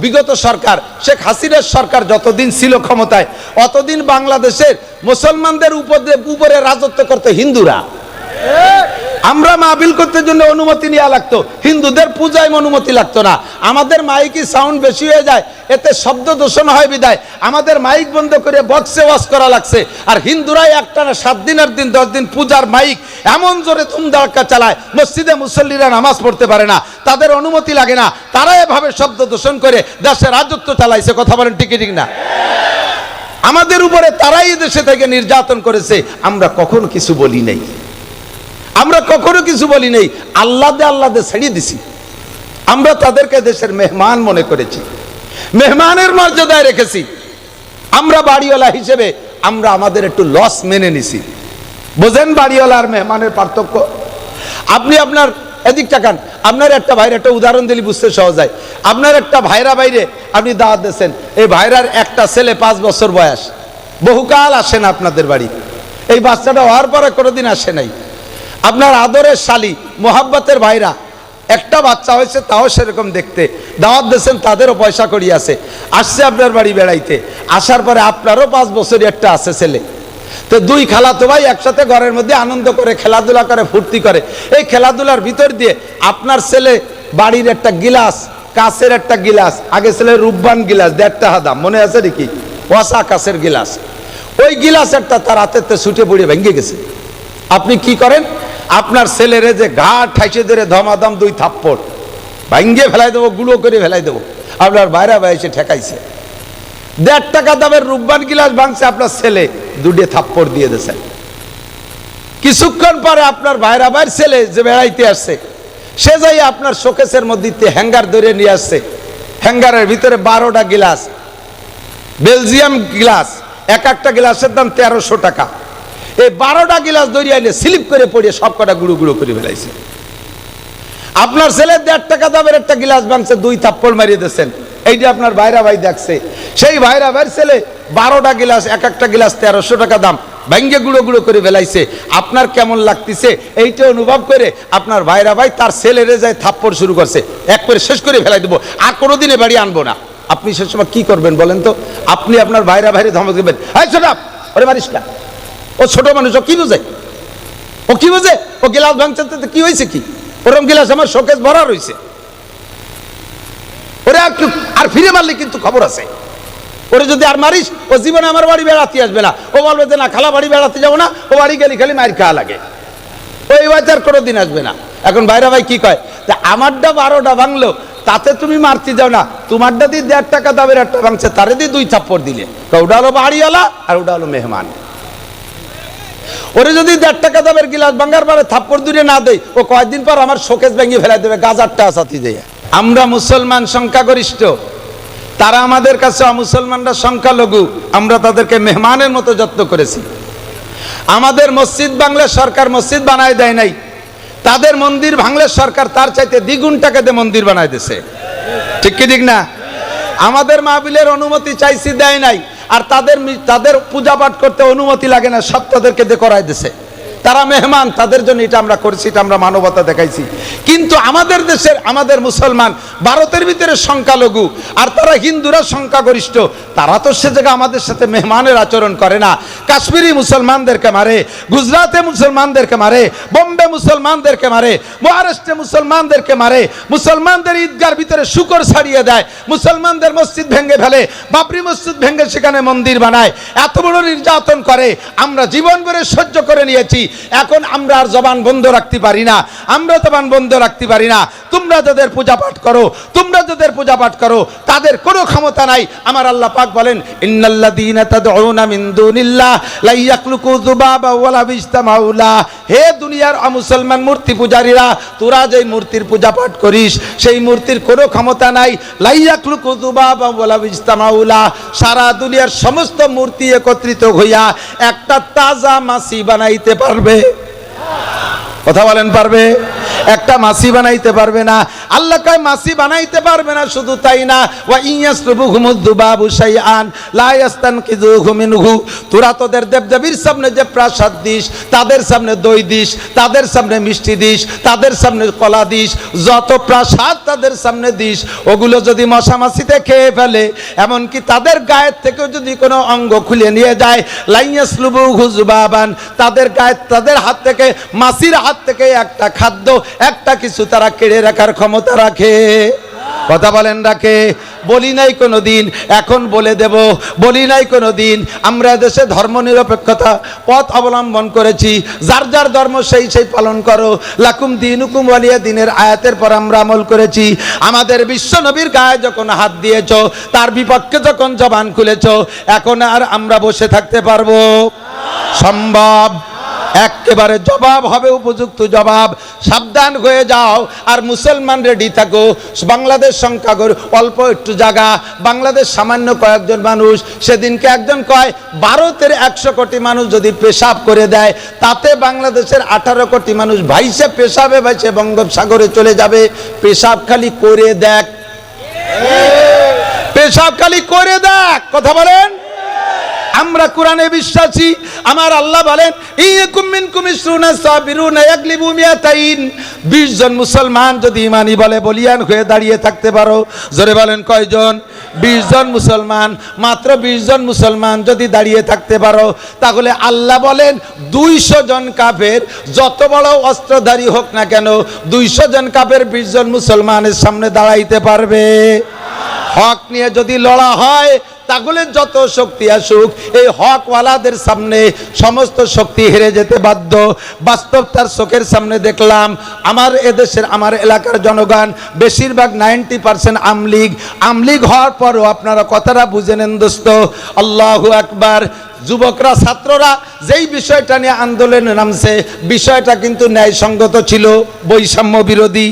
বিগত সরকার শেখ হাসিনার সরকার যতদিন ছিল ক্ষমতায় অতদিন বাংলাদেশের মুসলমানদের উপরে রাজত্ব করতে হিন্দুরা। আমরা মাহফিল করতে জন্য অনুমতি নেওয়া লাগতো, হিন্দুদের পূজায় অনুমতি লাগতো না। আমাদের মাইকি সাউন্ড বেশি হয়ে যায়, এতে শব্দ দূষণ হয় বিদায় আমাদের মাইক বন্ধ করে বক্সে ওয়াজ করা লাগছে। আর হিন্দুরাই একটানা 7 দিনের দিন 10 দিন পূজার মাইক এমন জোরে ধুমধাড়াক্কা চালায়, মসজিদে মুসল্লিরা নামাজ পড়তে পারে না, তাদের অনুমতি লাগে না। তারা এভাবে শব্দ দূষণ করে দেশে রাজত্ব চালাইছে। কথা বলেন ঠিক ঠিক না? আমাদের উপরে তারাই দেশে থেকে নির্যাতন করেছে, আমরা কখনো কিছু বলি নাই, আমরা কখনো কিছু বলি নাই। আল্লাহ দে ছেড়িয়ে দিছি। আমরা তাদেরকে দেশের মেহমান মনে করেছি, মেহমানের মর্যাদায় রেখেছি। আমরা বাড়িওয়ালা হিসেবে আমরা আমাদের একটু লস মেনে নিছি। বোঝেন বাড়িওয়ালা আর মেহমানের পার্থক্য? আপনি আপনার এদিক টাকান, আপনার একটা ভাইয়ের একটা উদাহরণ দিলে বুঝতে সহজ হয়। আপনার একটা ভাইরা বাইরে আপনি দাওয়াত দিয়েছেন, এই ভাইরার একটা ছেলে 5 বছর বয়স, বহুকাল আসে না আপনাদের বাড়ি। এই বাচ্চাটা হওয়ার পরে কোনোদিন আসে নাই। আপনার আদরের শালি মোহাব্বতের ভাইরা একটা বাচ্চা হয়েছে, তাও সেরকম দেখতে, দাওয়াত দিয়েছেন, তাদেরও পয়সা করি আছে, আসছে আপনার বাড়ি বেড়াইতে। আসার পরে আপনারও 5 বছরই একটা আছে ছেলে। তো 2 খালাতো ভাই একসাথে ঘরের মধ্যে আনন্দ করে খেলাধুলা করে ফুর্তি করে। এই খেলাধুলার ভিতর দিয়ে আপনার ছেলে বাড়ির একটা গিলাস, কাঁচের একটা গিলাস, আগে ছেলে রূপবান গিলাস 1.5 টাকা দাম, মনে আছে নাকি? ওয়াসা কাঁচের গিলাস, ওই গিলাস একটা তার হাতেতে ছুটে পড়ে ভেঙে গেছে। আপনি কি করেন? আপনার ছেলেরে যে ঘাট ঠাইসে ধরে ধমাধম 2 থাপ্পড় ভাঙ্গে ফেলাই দেবো, গুঁড়ো করে ফেলাই দেবো। আপনার বাইরে এসে ঠেকাইছে, 1.5 টাকা দামের রূপবান গিলাস ভাঙছে, আপনার ছেলে 2 থাপ্পড় দিয়ে দিয়েছে। কিছুক্ষণ পরে আপনার ভাইরা ভাইয়ের ছেলে যে বেড়াইতে আসছে, সে যাই আপনার শোকেসের মধ্যে হ্যাঙ্গার ধরে নিয়ে আসছে। হ্যাঙ্গারের ভিতরে 12টা গিলাস, বেলজিয়াম গিলাস, এক একটা গ্লাসের দাম 1300 টাকা। এই 12টা গিলাস দরিয়া এনে স্লিপ করে পড়িয়ে সব কটা গুঁড়ো গুঁড়ো করে ফেলাইছে। আপনার ছেলে 1.5 টাকা দামের একটা গিলাস ভাঙছে, 2 থাপ্পড় মারিয়ে দিয়েছেন। এইটা আপনার ভাইরা ভাই দেখছে, সেই ভাইরা ভাইয়ের ছেলে 12টা গিলাস, এক একটা গিলাস 1300 টাকা দাম, ভাঙ্গে গুঁড়ো গুঁড়ো করে ফেলাইছে। আপনার কেমন লাগতেছে এইটা অনুভব করে আপনার ভাইরা ভাই তার ছেলেরে যায় থাপ্পড় শুরু করছে, এক করে শেষ করে ফেলাই দেবো, আর কোনোদিনে বাড়ি আনবো না। আপনি সে সময় কি করবেন বলেন তো? আপনি আপনার ভাইরা ভাইরে ধমক দেবেন, এই ছোট ওরে মারিস না, ও ছোট মানুষ, ও কি বোঝে, ও কি বোঝে, ও গিলাস ভাঙছে কি হয়েছে, কি ওরম গিলাস আমার শোকেস ভরা রয়েছে, ওরে আর ফিরে মারলে কিন্তু খবর আছে, ওরে যদি আর মারিস ও জীবনে আমার বাড়ি বেড়াতে আসবে না। ও বলবে যে না খালা বাড়ি বেড়াতে যাবো না, ও বাড়ি গেলে খালি মার খাওয়া লাগে, ওই বাচ্চার কোনোদিন আসবে না। এখন ভাইরা ভাই কি কয়, আমারটা 12টা ভাঙলো, তাতে তুমি মারতে যাও না, তোমারটা দিয়ে 1.5 টাকা দামের একটা ভাঙছে, তারে দিয়ে 2 থাপ্পড় দিলে, ওটা হলো বাড়িওয়ালা আর ওটা হলো মেহমান। ওরে যদি 1.5 টাকা দামের গিলাস ভাঙার পরে থাপ্পড় দূরে না দেয়, ও কয়েকদিন পর আমার শোকেস ভেঙে ফেলাই দেবে, গাজারটা সাথে দিয়ে। আমরা মুসলমান সংখ্যাগরিষ্ঠ, তারা আমাদের কাছে মুসলমানরা সংখ্যালঘু, আমরা তাদেরকে মেহমানের মতো যত্ন করেছি। আমাদের মসজিদ বাংলা সরকার মসজিদ বানায় দেয় নাই, তাদের মন্দির ভাঙলে সরকার তার চাইতে দ্বিগুণ টাকা দিয়ে মন্দির বানায় দিয়েছে। ঠিক কি ঠিক না? আমাদের মাহফিলের অনুমতি চাইছি, দেয় নাই, আর তাদের পূজা পাঠ করতে অনুমতি লাগে না, সব তাদেরকে দিয়ে করাই দিয়েছে। তারা মেহমান, তাদের জন্য এটা আমরা করেছি, এটা আমরা মানবতা দেখাইছি। কিন্তু আমাদের দেশের আমাদের মুসলমান ভারতের ভিতরে সংখ্যালঘু, আর তারা হিন্দুরা সংখ্যাগরিষ্ঠ, তারা তো সে জায়গায় আমাদের সাথে মেহমানের আচরণ করে না। কাশ্মীরি মুসলমানদেরকে মারে, গুজরাটে মুসলমানদেরকে মারে, বোম্বে মুসলমানদেরকে মারে, মহারাষ্ট্রে মুসলমানদেরকে মারে, মুসলমানদের ঈদগার ভিতরে শুকর ছাড়িয়ে দেয়, মুসলমানদের মসজিদ ভেঙে ফেলে, বাবরি মসজিদ ভেঙে সেখানে মন্দির বানায়, এত বড় নির্যাতন করে। আমরা জীবন ভরে সহ্য করে নিয়েছি, এখন আমরা আর জবান বন্ধ রাখতে পারি না, আমরা জবান বন্ধ রাখতে পারি না। তোমরা যাদের পূজা পাঠ করো, তোমরা যাদের পূজা পাঠ করো, তাদের কোনো ক্ষমতা নাই। আমার আল্লাহ পাক বলেন, ইন্নাল্লাযীনা তাদউনা মিন দুনিল্লাহ লা ইয়াখলুকু যুবাবা ওয়ালা বিজতামাউ লা। হে দুনিয়ার মুসলমান মূর্তি পূজারীরা, তোরা যেই মূর্তির পূজা পাঠ করিস, সেই মূর্তির কোনো ক্ষমতা নাই। লা ইয়াখলুকু যুবাবা ওয়ালা বিজতামাউ লা, সারা দুনিয়ার সমস্ত মূর্তি একত্রিত হইয়া একটা তাজা মাছি বানাইতে পারবে? কথা বলেন পারবে? একটা মাছি বানাইতে পারবে না। আল্লাহ কয় মাছি বানাইতে পারবে না, শুধু তাই না, ওয়া ইয়াসরুবুহুমুদ দুবাবু শাইআন লা ইয়াস্তানকিযুহু মিনহু। তোরা তোদের দেবদেবীর সামনে যে প্রাসাদ দিস, তাদের সামনে দই দিস, তাদের সামনে মিষ্টি দিস, তাদের সামনে কলা দিস, যত প্রাসাদ তাদের সামনে দিস, ওগুলো যদি মশা মাছিতে খেয়ে ফেলে, এমনকি তাদের গায়ের থেকেও যদি কোনো অঙ্গ খুলে নিয়ে যায়, লা ইয়াসলুবুহু যুবাবান, তাদের গায়ে, তাদের হাত থেকে, মাছির হাত থেকে একটা খাদ্য, একটা কিছু তারা কেড়ে রাখার ক্ষমতা রাখে। কথা বলেন রাখে? বলি নাই কোনো দিন, এখন বলে দেব, বলি নাই কোনো দিন। আমরা দেশে ধর্ম নিরপেক্ষতা পথ অবলম্বন করেছি, যার যার ধর্ম সেই সেই পালন করো, লাকুম দিনুকুম ওয়ালিয়া দিনের আয়াতের পর আমরা আমল করেছি। আমাদের বিশ্ব নবীর গায়ে যখন হাত দিয়েছো, তার বিপক্ষে যখন জবান খুলেছো, এখন আর আমরা বসে থাকতে পারবো? সম্ভব? একেবারে জবাব হবে, উপযুক্ত জবাব। সাবধান হয়ে যাও। আর মুসলমান রেডি থাকো। বাংলাদেশ সংখ্যাগরিষ্ঠ, অল্প একটু জায়গা, বাংলাদেশ সামান্য কয়েকজন মানুষ। সেদিনকে একজন কয় ভারতের 100 কোটি মানুষ যদি পেশাব করে দেয়, তাতে বাংলাদেশের 18 কোটি মানুষ ভাইসে পেশাবে ভাইসে বঙ্গোপসাগরে চলে যাবে। পেশাব খালি করে দেখ, পেশাব খালি করে দেখ। কথা বলেন? আমরা কোরআনে বিশ্বাসী। আমার আল্লাহ বলেন, ইয়াকুম মিনকুম ইসরুনা সাবিরুনা ইয়াগলিবু মিয়াতাইন। 20 জন মুসলমান যদি ঈমানি বলে বলিয়ান হয়ে দাঁড়িয়ে থাকতে পারো, জোরে বলেন কয়জন? 20 জন মুসলমান, মাত্র 20 জন মুসলমান যদি দাঁড়িয়ে থাকতে পারো, তাহলে আল্লাহ বলেন 200 জন কাফের যত বড় অস্ত্রধারী হোক না কেন, 200 জন কাফের 20 জন মুসলমানের সামনে দাঁড়াইতে পারবে? হক নিয়ে যদি লড়া হয়, তাহলে যত শক্তি আসুক, এই হকওয়ালাদের সামনে সমস্ত শক্তি হেরে যেতে বাধ্য। বাস্তব তার চোখের সামনে দেখলাম। আমার এদেশের, আমার এলাকার জনগণ বেশিরভাগ 90% আমলিগ হওয়ার পরও আপনারা কথাটা বুঝে নেন দোস্ত। আল্লাহু আকবার। যুবকরা, ছাত্ররা যেই বিষয়টা নিয়ে আন্দোলনে নামছে, বিষয়টা কিন্তু ন্যায়সঙ্গত ছিল, বৈষম্য বিরোধী।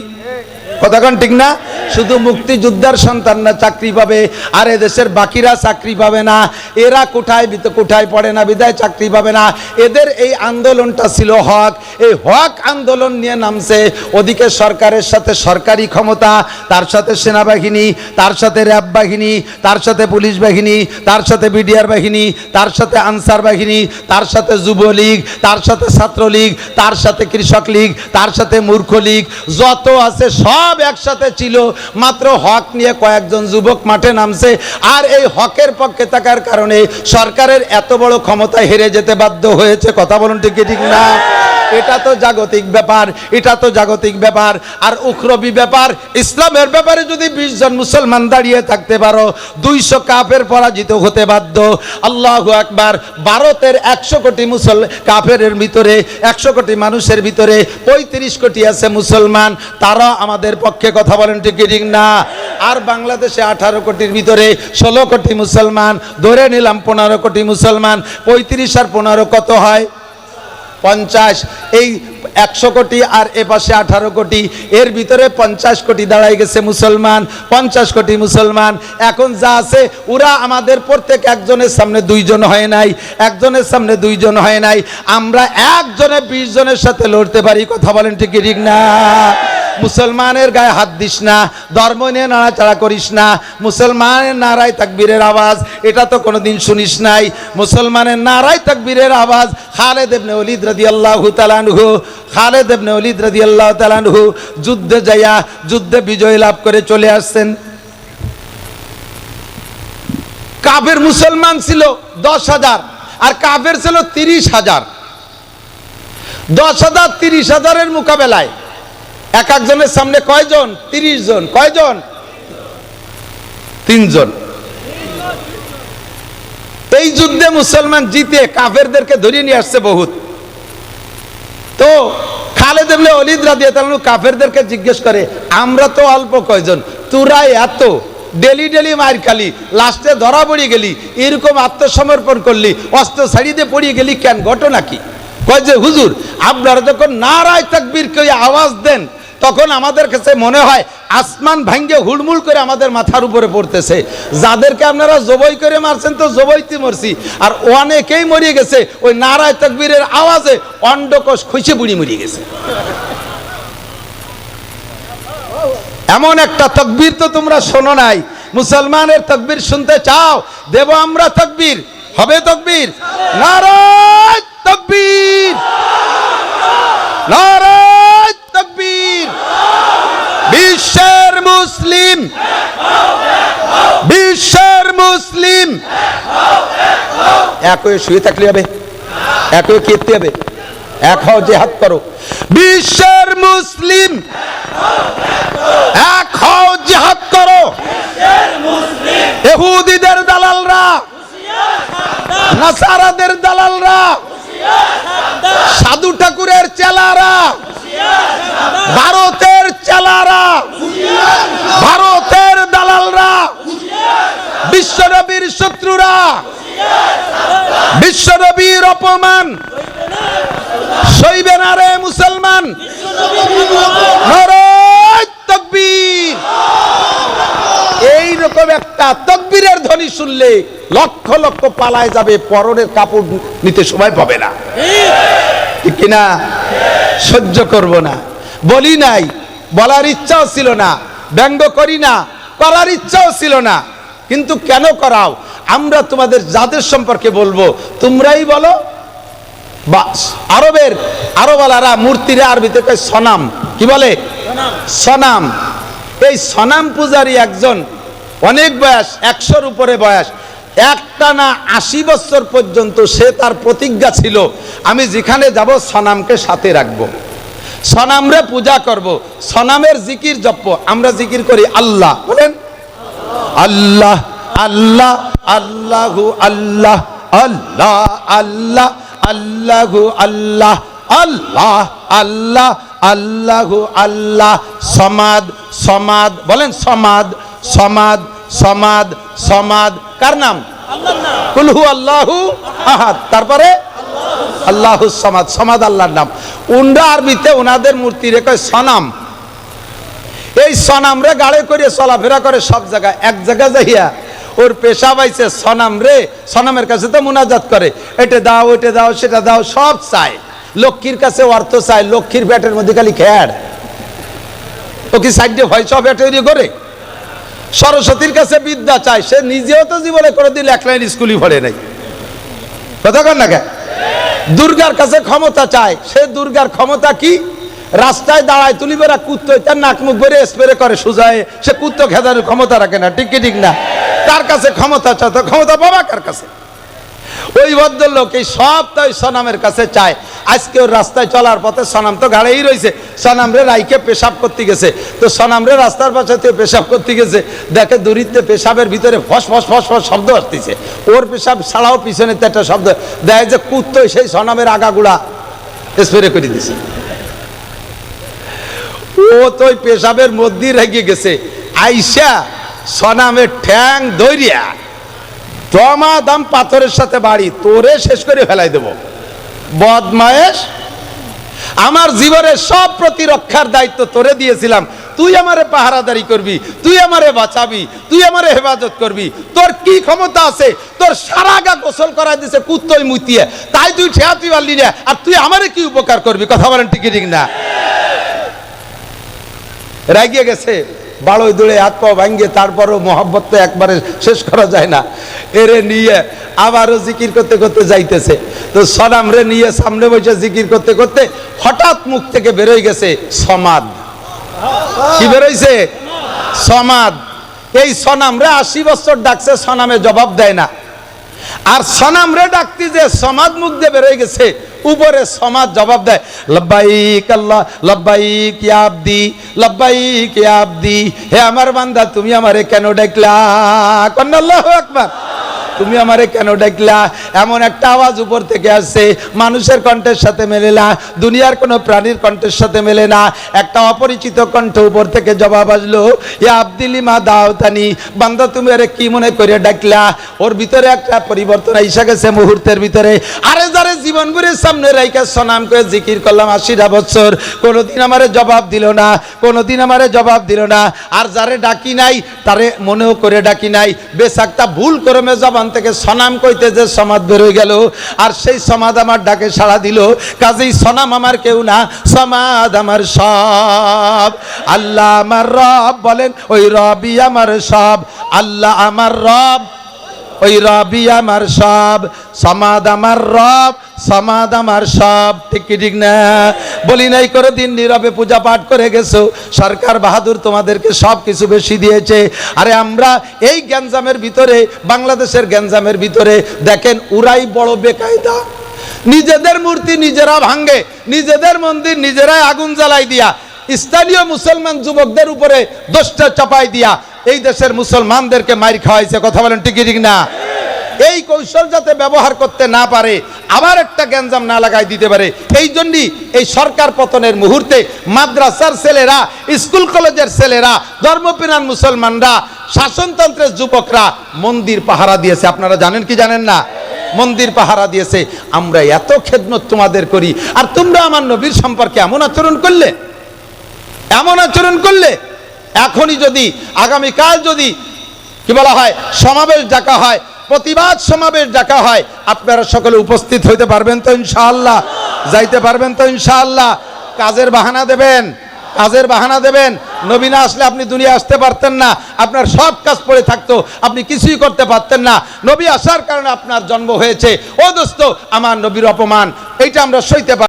কথা কোন ঠিক না? শুধু মুক্তিযোদ্ধার সন্তানরা চাকরি পাবে, আর এদেশের বাকিরা চাকরি পাবে না। এরা কোঠায় পড়ে না, বিদায় চাকরি পাবে না। এদের এই আন্দোলনটা ছিল হক। এই হক আন্দোলন নিয়ে নামছে। ওদিকে সরকারের সাথে সরকারি ক্ষমতা, তার সাথে সেনাবাহিনী, তার সাথে র্যাব বাহিনী, তার সাথে পুলিশ বাহিনী, তার সাথে বিডিআর বাহিনী, তার সাথে আনসার বাহিনী, তার সাথে যুবলীগ, তার সাথে ছাত্রলীগ, তার সাথে কৃষক লীগ, তার সাথে মূর্খ লীগ, যত আছে সব একসাথে ছিল। মাত্র হক নিয়ে কয়েকজন যুবক মাঠে নামছে, আর এই হকের পক্ষে থাকার কারণে সরকারের এত বড় ক্ষমতা হেরে যেতে বাধ্য হয়েছে। কথা বলুন ঠিক ঠিক না? এটা তো জাগতিক ব্যাপার, এটা তো জাগতিক ব্যাপার। আর উখরবি ব্যাপার, ইসলামের ব্যাপারে যদি 20 জন মুসলমান দাঁড়িয়ে থাকতে পারো, 200 কাফের পরাজিত হতে বাধ্য। আল্লাহু আকবার। ভারতের 100 কোটি কাফেরের ভিতরে, 100 কোটি মানুষের ভিতরে 35 কোটি আছে মুসলমান, তারা আমাদের পক্ষে। কথা বলেন ঠিক ঠিক না? আর বাংলাদেশে 18 কোটির ভিতরে 16 কোটি মুসলমান, ধরে নিলাম 15 কোটি মুসলমান। 35 আর 15 কত হয়? 50। এই 100 কোটি আর এপাশে 18 কোটি, এর ভিতরে 50 কোটি দাঁড়াই গেছে মুসলমান। 50 কোটি মুসলমান এখন যা আছে, ওরা আমাদের প্রত্যেক একজনের সামনে 2 জন হয় নাই, একজনের সামনে 2 জন হয় নাই। আমরা একজনে 20 জনের সাথে লড়তে পারি। কথা বলেন ঠিক ঠিক না? মুসলমানের গায়ে হাত দিস না, ধর্ম নিয়ে নাড়াচাড়া করিস না। মুসলমানের নারায় তাকবীরের আওয়াজ, এটা তো কোনোদিন শুনিস নাই। মুসলমানের নারায় তাকবীরের আওয়াজ। খালেদ ইবনে ওলীদ রাদিয়াল্লাহু তাআলা আনহু, খালেদ ইবনে ওলীদ রাদিয়াল্লাহু তাআলা আনহু যুদ্ধে যাইয়া, যুদ্ধে বিজয় লাভ করে চলে আসছেন। কাফের মুসলমান ছিল 10,000, আর কাফের ছিল 30,000। 10,000 30,000-এর মোকাবেলায় এক একজনের সামনে কয়জন? 30 জন। কয়জন? 3 জন। এই যুদ্ধে মুসলমান জিতে কাফেরদেরকে ধরিয়ে নিয়ে আসছে বহুত। তো খালেদ ইবনে ওলীদ রাদিয়াল্লাহু তাআলা কাফেরদেরকে জিজ্ঞেস করে, আমরা তো অল্প কয়জন, তোরা এত, ডেলি মার খালি, লাস্টে ধরা পড়ে গেলি, এরকম আত্মসমর্পণ করলি, অস্ত্র ছাড়িয়ে পড়িয়ে গেলি কেন? ঘটনা কি? কয় যে হুজুর, আপনারা যখন নারায়ে তাকবীর করে আওয়াজ দেন, তখন আমাদের কাছে মনে হয় আসমান ভাঙ্গে হুড়মুড় করে আমাদের মাথার উপরে পড়তেছে। যাদেরকে আপনারা জবাই করে মারছেন তো জবাইতে মরছি, আর অনেকেই মরিয়ে গেছে ওই নারায়ে তাকবীরের আওয়াজে, অন্ডকোষ খসে বুড়ি মরিয়ে গেছে। এমন একটা তাকবীর তো তোমরা শোনো নাই। মুসলমানের তাকবীর শুনতে চাও? দেব আমরা তাকবীর, হবে তাকবীর? নারায়ে তাকবীর, নারায়ে তাকবীর। বিশ্বের মুসলিম, বিশ্বের মুসলিম এক হয়ে শুয়ে থাকলে হবে, এক হয়ে কেটে হবে, এক হও জিহাদ করো। বিশ্বের মুসলিম এক হও জিহাদ করো। ইহুদিদের দালালরা, নাসারাদের দালালরা, সাধু ঠাকুরের চেলারা, ভারতের চেলারা, ভারতের দালালরা, বিশ্বনবীর শত্রুরা, বিশ্বনবীর অপমান সইবে না রে মুসলমান। নারায়ে তাকবীর। এইরকম একটা তাকবীরের ধ্বনি শুনলে লক্ষ লক্ষ পালায় যাবে, পরনের কাপড় নিতে সময় পাবে না, ঠিক কিনা? সহ্য করব না, বলি নাই, বলার ইচ্ছাও ছিল না, ব্যঙ্গ করি না, করার ইচ্ছাও ছিল না, কিন্তু কেন করাও? আমরা তোমাদের যাদের সম্পর্কে বলবো তোমরাই বলো। আরবের আরবওয়ালারা মূর্তিরে আরবিতে কয় সনাম, কি বলে? সনাম। এই সনাম পূজারী একজন, অনেক বয়স, 100-র উপরে বয়স, একটানা 80 বছর পর্যন্ত সে তার প্রতিজ্ঞা ছিল, আমি যেখানে যাব সনামকে সাথে রাখবো, সনামরে পূজা করব, সনামের জিকির জপ। আমরা জিকির করি আল্লাহ, বলেন আল্লাহ আল্লাহ আল্লাহু আল্লাহ আল্লাহ আল্লাহ আল্লাহু আল্লাহ আল্লাহ আল্লাহ আল্লাহু আল্লাহ। সমাদ সমাদ, বলেন সমাদ সমাদ সমাদ সমাদ। কার নাম? আল্লাহর নাম। কুল হু আল্লাহু আহাদ, তারপরে আল্লাহু সমাদ, সমাদ আল্লাহর নাম। উন্ডা আরবিতে ওনাদের মূর্তি রেখে সনাম। এই সনাম রে গাড়ে করে চলাফেরা করে সব জায়গায়। এক জায়গায় যাইয়া ওর পেশা পাইছে সনাম রে, সনামের কাছে তো মুনাজাত করে, এটা দাও ওইটা দাও সেটা দাও, সব চাই। লক্ষ্মীর কাছে অর্থ চাই, লক্ষ্মীর পেটের মধ্যে খালি খেয়ার, ও কি সাইডে ভয় সব তৈরি করে। সরস্বতীর কাছে বিদ্যা চাই, সে নিজেও তো জীবনে করে দিল এক লাইন স্কুলই পড়ে নাই, কথা কর না কে? দুর্গার কাছে ক্ষমতা চায়, সে দুর্গার ক্ষমতা কি? রাস্তায় দাঁড়ায় তুলি বেড়া কুত্তো, তার নাক মুখ বেড়ে স্প্রে করে সুজায়, সে কুত্তো খেদানোর ক্ষমতা রাখে না, ঠিক কি ঠিক না? তার কাছে ক্ষমতা চায়, তো ক্ষমতা বাবা কার কাছে? ওই ভদ্রলোক এই সব তাই সনামের কাছে চায়। আজকে ওর রাস্তায় চলার পথে সনাম তো গাড়েই রয়েছে, সনাম রে রাইকে পেশাব করতে গেছে, তো সনাম রে রাস্তার পাশে পেশাব করতে গেছে, দেখে দূরিতে পেশাবের ভিতরে ফস ফস ফস ফস শব্দ আসতেছে, ওর পেশাব ছাড়াও পিছনে একটা শব্দ, দেখে যে কুত্তো সেই সনামের আগাগুলা স্প্রে করে দিছে। ও তো ওই পেশাবের মধ্যেই রেগে গেছে, আইসা সনামের ঠ্যাং দইরিয়া জমা দাম পাথরের সাথে বাড়ি, তোরে শেষ করে ফেলাই দেব বদমায়েশ। আমার জীবনের সব প্রতিরক্ষার দায়িত্ব তোরে দিয়েছিলাম, তুই আমারে পাহারাদারি করবি, তুই আমারে বাঁচাবি, তুই আমারে হেফাজত করবি। তোর কি ক্ষমতা আছে? তোর সারা গা গোসল করাই দিছে কুত্তই মুতিয়ে, তাই তুই ঠেয়াতে পারলি না, আর তুই আমারে কি উপকার করবি? কথা বলেন ঠিক ঠিক না? রাগিয়ে গেছে, বাড়ই দূরে হাত পা ভাঙ্গে, তারপরও মোহাব্বত তো একবারে শেষ করা যায় না। এরে নিয়ে আবারও জিকির করতে করতে যাইতেছে, তো সনাম রে নিয়ে সামনে বসে জিকির করতে করতে হঠাৎ মুখ থেকে বেরোয় গেছে সমাদ। কি বেরোইছে? সমাদ। এই সনাম রে 80 বছর ডাকছে, সনামে জবাব দেয় না। আর সনাম রে ডাকতে যে সমাদ মুখ দিয়ে বেরোয় গেছে, উপরে সমাজ জবাব দেয়, লব্বাইক আল্লাহ লব্বাইক ইয়া আবদি লব্বাইক ইয়া আবদি। হে আমার বান্দা, তুমি আমারে কেন ডাকলা? কন্না আল্লাহু আকবার। তুমি আমারে কেন ডাকলা? এমন একটা আওয়াজ উপর থেকে আসছে, মানুষের কণ্ঠের সাথে মেলে না, দুনিয়ার কোনো প্রাণীর কণ্ঠের সাথে মেলে না। একটা অপরিচিত কণ্ঠ উপর থেকে জবাব আসলো, ইয়া আবদি লিমা দাওতানি। বান্দা, তুমি আরে কি মনে করে ডাকলা? ওর ভিতরে একটা পরিবর্তন এসে গেছে মুহূর্তের ভিতরে। আরে যারে জীবন করে সামনে রাইকা সনাম করে জিকির করলাম 80টা বছর, কোনোদিন আমারে জবাব দিল না, কোনোদিন আমারে জবাব দিল না। আর যারে ডাকি নাই তারে মনেও করে ডাকি নাই, বেসাকটা ভুল করমে জবান থেকে সনাম কইতে যে সমাদ বের হয়ে গেল, আর সেই সমাদ আমার ডাকে সাড়া দিল। কাজেই সনাম আমার কেউ না, সমাদ আমার সব। আল্লাহ আমার রব, বলেন ওই রবই আমার সব। আল্লাহ আমার রব, ওই রবি আমার সব। সমাদ আমার রব, সমাদ আমার সব। ঠিক কি ঠিক না? বলি নাই করে দিন নীরবে পূজা পাঠ করে গেছো। সরকার বাহাদুর তোমাদেরকে সব কিছু বেশি দিয়েছে। আরে আমরা এই গ্যাঞ্জামের ভিতরে, বাংলাদেশের গ্যাঞ্জামের ভিতরে দেখেন উরাই বড় বেকায়দা। নিজেদের মূর্তি নিজেরা ভাঙ্গে, নিজেদের মন্দির নিজেরাই আগুন জ্বালাই দিয়া, স্থানীয় মুসলমান যুবকদের উপরে দোষটা চাপাই দিয়া এই দেশের মুসলমানদেরকে মাইর খাওয়াইছে। কথা বলেন ঠিক ঠিক না? এই কৌশল যাতে ব্যবহার করতে না পারে, আবার একটা গ্যাঞ্জাম না লাগাই দিতে পারে, এই জন্যই এই সরকার পতনের মুহূর্তে মাদ্রাসার ছেলেরা, স্কুল কলেজের ছেলেরা, ধর্মপ্রাণ মুসলমানরা, শাসনতন্ত্রের যুবকরা মন্দির পাহারা দিয়েছে। আপনারা জানেন কি জানেন না? মন্দির পাহারা দিয়েছে। আমরা এত খেদমত তোমাদের করি, আর তোমরা আমার নবীর সম্পর্কে এমন আচরণ করলে, এমন আচরণ করলে। এখনই যদি, আগামীকাল যদি কি বলা হয় সমাবেশ ডাকা হয়, প্রতিবাদ সমাবেশ ডাকা হয়, আপনারা সকলে উপস্থিত হইতে পারবেন তো ইনশাআল্লাহ? যাইতে পারবেন তো ইনশাআল্লাহ? কাজের বাহানা দেবেন, কাজের বাহানা দেবেন। নবী না আসলে আপনি দুনিয়া আসতে পারতেন না, আপনার সব কাজ পড়ে থাকতো, আপনি কিছুই করতে পারতেন না। নবী আসার কারণে আপনার জন্ম হয়েছে। ও দোস্ত, আমার নবীর অপমান এইটা আমরা সইতে পারি।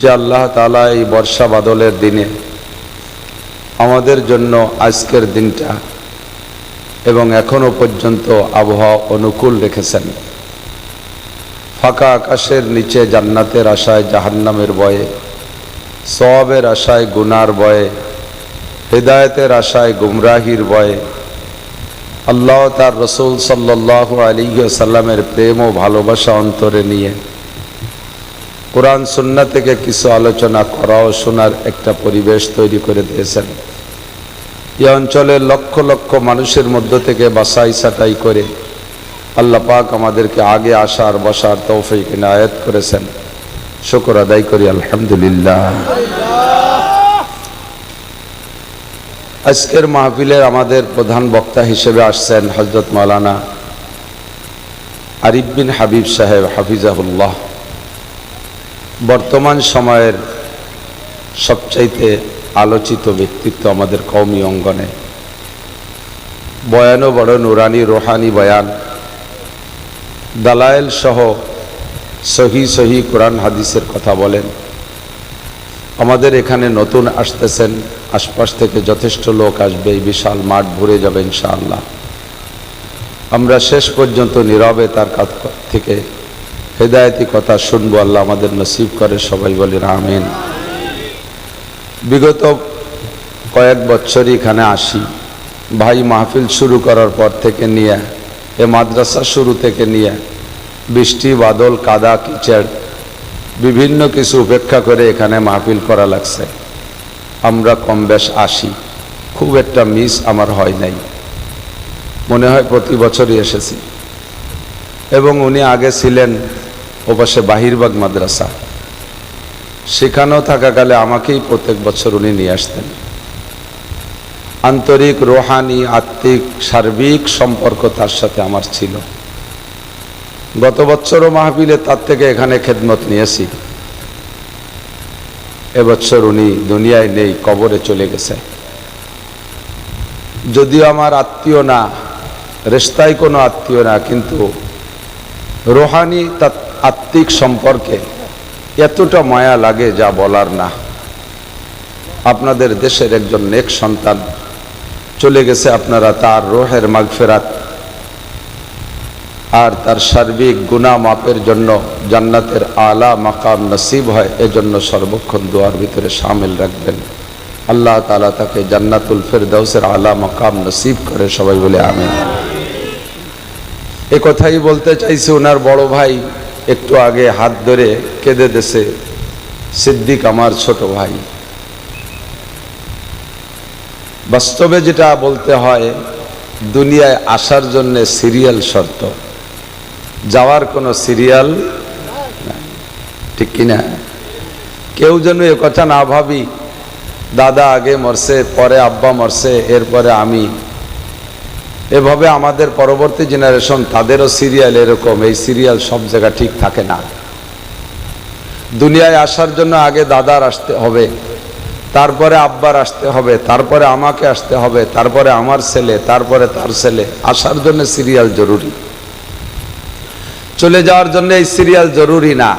যে আল্লাহ তাআলা এই বর্ষা বাদলের দিনে আমাদের জন্য আজকের দিনটা এবং এখনো পর্যন্ত আবহাওয়া অনুকূল রেখেছেন। ফাঁকা আকাশের নিচে জান্নাতের আশায় জাহান্নামের ভয়ে, সওয়াবের আশায় গুনার ভয়ে, হিদায়াতের আশায় গুমরাহির ভয়ে, আল্লাহ তার রসূল সাল্লাল্লাহু আলাইহি ওয়াসাল্লামের প্রেম ও ভালোবাসা অন্তরে নিয়ে কোরআন সুন্নাহ থেকে কিছু আলোচনা করা ও শোনার একটা পরিবেশ তৈরি করে দিয়েছেন। এই অঞ্চলের লক্ষ লক্ষ মানুষের মধ্য থেকে বাছাই ছাঁটাই করে আল্লাহ পাক আমাদেরকে আগে আসার বসার তৌফিক ইনায়েত করেছেন। শুকর আদায় করি আলহামদুলিল্লাহ। আজকের মাহফিলের আমাদের প্রধান বক্তা হিসেবে আসছেন হযরত মাওলানা আরিফ বিন হাবিব সাহেব হাফিজাহুল্লাহ। বর্তমান সময়ের সবচাইতে আলোচিত ব্যক্তিত্ব আমাদের কওমি অঙ্গনে। বয়ানও বড় নুরানি রোহানি বয়ান, দালায়েল সহ সহি কোরআন হাদিসের কথা বলেন। আমাদের এখানে নতুন আসতেছেন, আশপাশ থেকে যথেষ্ট লোক আসবে, এই বিশাল মাঠ ভরে যাবে ইনশাআল্লাহ। আমরা শেষ পর্যন্ত নীরবে তার কাছ থেকে হেদায়েতি কথা শুনবো। আল্লাহ আমাদের নসিব করে, সবাই বলেন আমিন। বিগত কয়েক বছরই এখানে আসি। ভাই মাহফিল শুরু করার পর থেকে নিয়ে, এ মাদ্রাসা শুরু থেকে নিয়ে, বৃষ্টি বাদল কাদা কিচড় বিভিন্ন কিছু উপেক্ষা করে এখানে মাহফিল করা লাগছে। আমরা কম বেশ আসি, খুব একটা মিস আমার হয় নাই, মনে হয় প্রতি বছরই এসেছি। এবং উনি আগে ছিলেন ওপাশে বাহিরবাগ মাদ্রাসা, সেখানেও থাকাকালে আমাকেই প্রত্যেক বছর উনি নিয়ে আসতেন। আন্তরিক রোহানি আত্মিক সার্বিক সম্পর্ক তার সাথে আমার ছিল। গত বছরও মাহফিলে তার থেকে এখানে খেদমত নিয়েছি। এবছর উনি দুনিয়ায় নেই, কবরে চলে গেছে। যদিও আমার আত্মীয় না, রেশতায় কোনো আত্মীয় না, কিন্তু রোহানি আত্মিক সম্পর্কে এতটা মায়া লাগে যা বলার না। আপনাদের দেশের একজন নেক সন্তান চলে গেছে, আপনারা তার রোহের মাগফিরাত আর তার সার্বিক গুনাহ মাপের জন্য জান্নাতের আলা মাকাম নসিব হয়, এজন্য সর্বক্ষণ দোয়ার ভিতরে শামিল রাখবেন। আল্লাহ তাআলা তাকে জান্নাতুল ফিরদাউসের আলা মাকাম নসিব করে, সবাই বলে আমিন। এ কথাই বলতে চাইছি, ওনার বড় ভাই একটু আগে হাত ধরে কেঁদে দেছে সিদ্দিক আমার ছোট ভাই। বাস্তবে যেটা বলতে হয়, দুনিয়ায় আসার জন্য সিরিয়াল শর্ত, যাওয়ার কোনো সিরিয়াল নাই, ঠিক কিনা? কেউ যেন এ কথা না ভাবি দাদা আগে মরছে, পরে আব্বা মরছে, এরপরে আমি। এভাবে আমাদের পরবর্তী জেনারেশন, তাদেরও সিরিয়াল এরকম। এই সিরিয়াল সব জায়গা ঠিক থাকে না। দুনিয়ায় আসার জন্য আগে দাদার আসতে হবে, তারপরে আব্বার আসতে হবে, তারপরে আমাকে আসতে হবে, তারপরে আমার ছেলে, তারপরে তার ছেলে। আসার জন্য সিরিয়াল জরুরি, চলে যাওয়ার জন্য এই সিরিয়াল জরুরি না।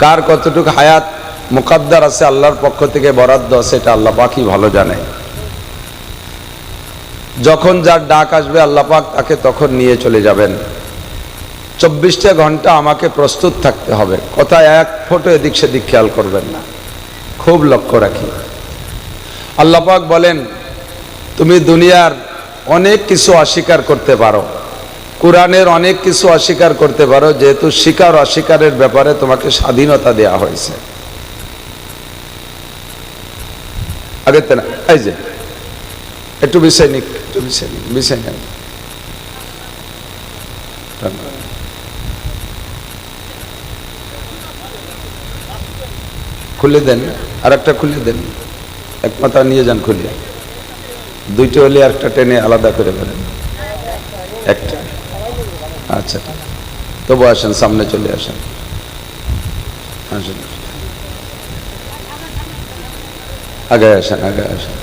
কার কতটুকু হায়াত মুকদ্দার আছে, আল্লাহর পক্ষ থেকে বরাদ্দ আছে, এটা আল্লাহ পাকই ভালো জানে। যখন যার ডাক আসবে আল্লাহ পাক তাকে তখন নিয়ে চলে যাবেন। 24টা ঘন্টা আমাকে প্রস্তুত থাকতে হবে, কোথায় এক ফোঁটা এদিক সেদিক খেয়াল করবেন না, খুব লক্ষ্য রাখি। আল্লাহ পাক বলেন, তুমি দুনিয়ার অনেক কিছু অস্বীকার করতে পারো, কোরআনের অনেক কিছু অস্বীকার করতে পারো, যেহেতু স্বীকার অস্বীকারের ব্যাপারে তোমাকে স্বাধীনতা দেওয়া হয়েছে। আগে না, এই যে একটু বিষয় নিক, একটু বিষয় নেই, খুলে দেন, আর একটা খুলে দেন, এক মাথা নিয়ে যান খুলে, দুইটা হলে একটা টেনে আলাদা করে ফেলেন, একটা। আচ্ছা, তবু আসেন, সামনে চলে আসেন, আসেন, আগে আসেন, আগে আসেন।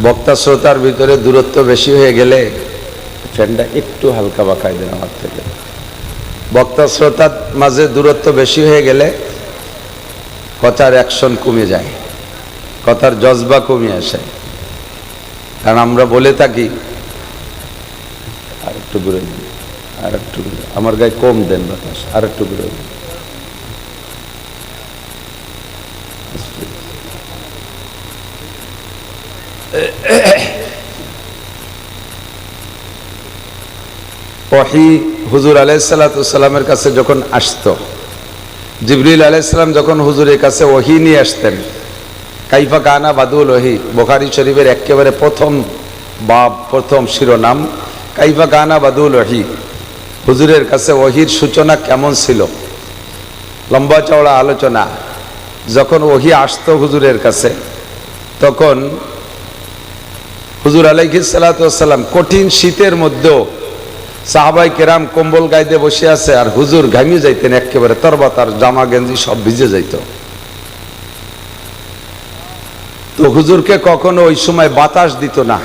বক্তা শ্রোতার ভিতরে দূরত্ব বেশি হয়ে গেলে ফ্যানটা একটু হালকা বাঁকাই দেন আমার থেকে। বক্তা শ্রোতার মাঝে দূরত্ব বেশি হয়ে গেলে কথার অ্যাকশন কমে যায়, কথার জজবা কমে আসে। কারণ আমরা বলে থাকি, আর একটু ঘুরে দিন, আর একটু ঘুরে, আমার গায়ে কম দেন বাতাস, আর একটু ঘুরে দিন। ওহী হুজুর আলাইহিসসালামের কাছে যখন আসতো, জিবরিল আলাইহিসসালাম যখন হুজুরের কাছে ওহী নিয়ে আসতেন, কাইফা কানা বাদুল ওহী, বুখারী শরীফের একেবারে প্রথম বাব, প্রথম শিরোনাম, কাইফা কানা বাদুল ওহী। হুজুরের কাছে ওহীর সূচনা কেমন ছিল, লম্বা চওড়া আলোচনা। যখন ওহী আসতো হুজুরের কাছে, তখন হুজুর আলাইহিস সালাতু ওয়াস সালাম কঠিন শীতের মধ্যেও সাহাবাই কেরাম কম্বল গাইতে বসে আছে, আর হুজুর ঘামিয়ে যাইতেন একেবারে, তরবাতার জামা গেঞ্জি সব ভিজে যাইত। তো হুজুরকে কখনো ওই সময় বাতাস দিত না,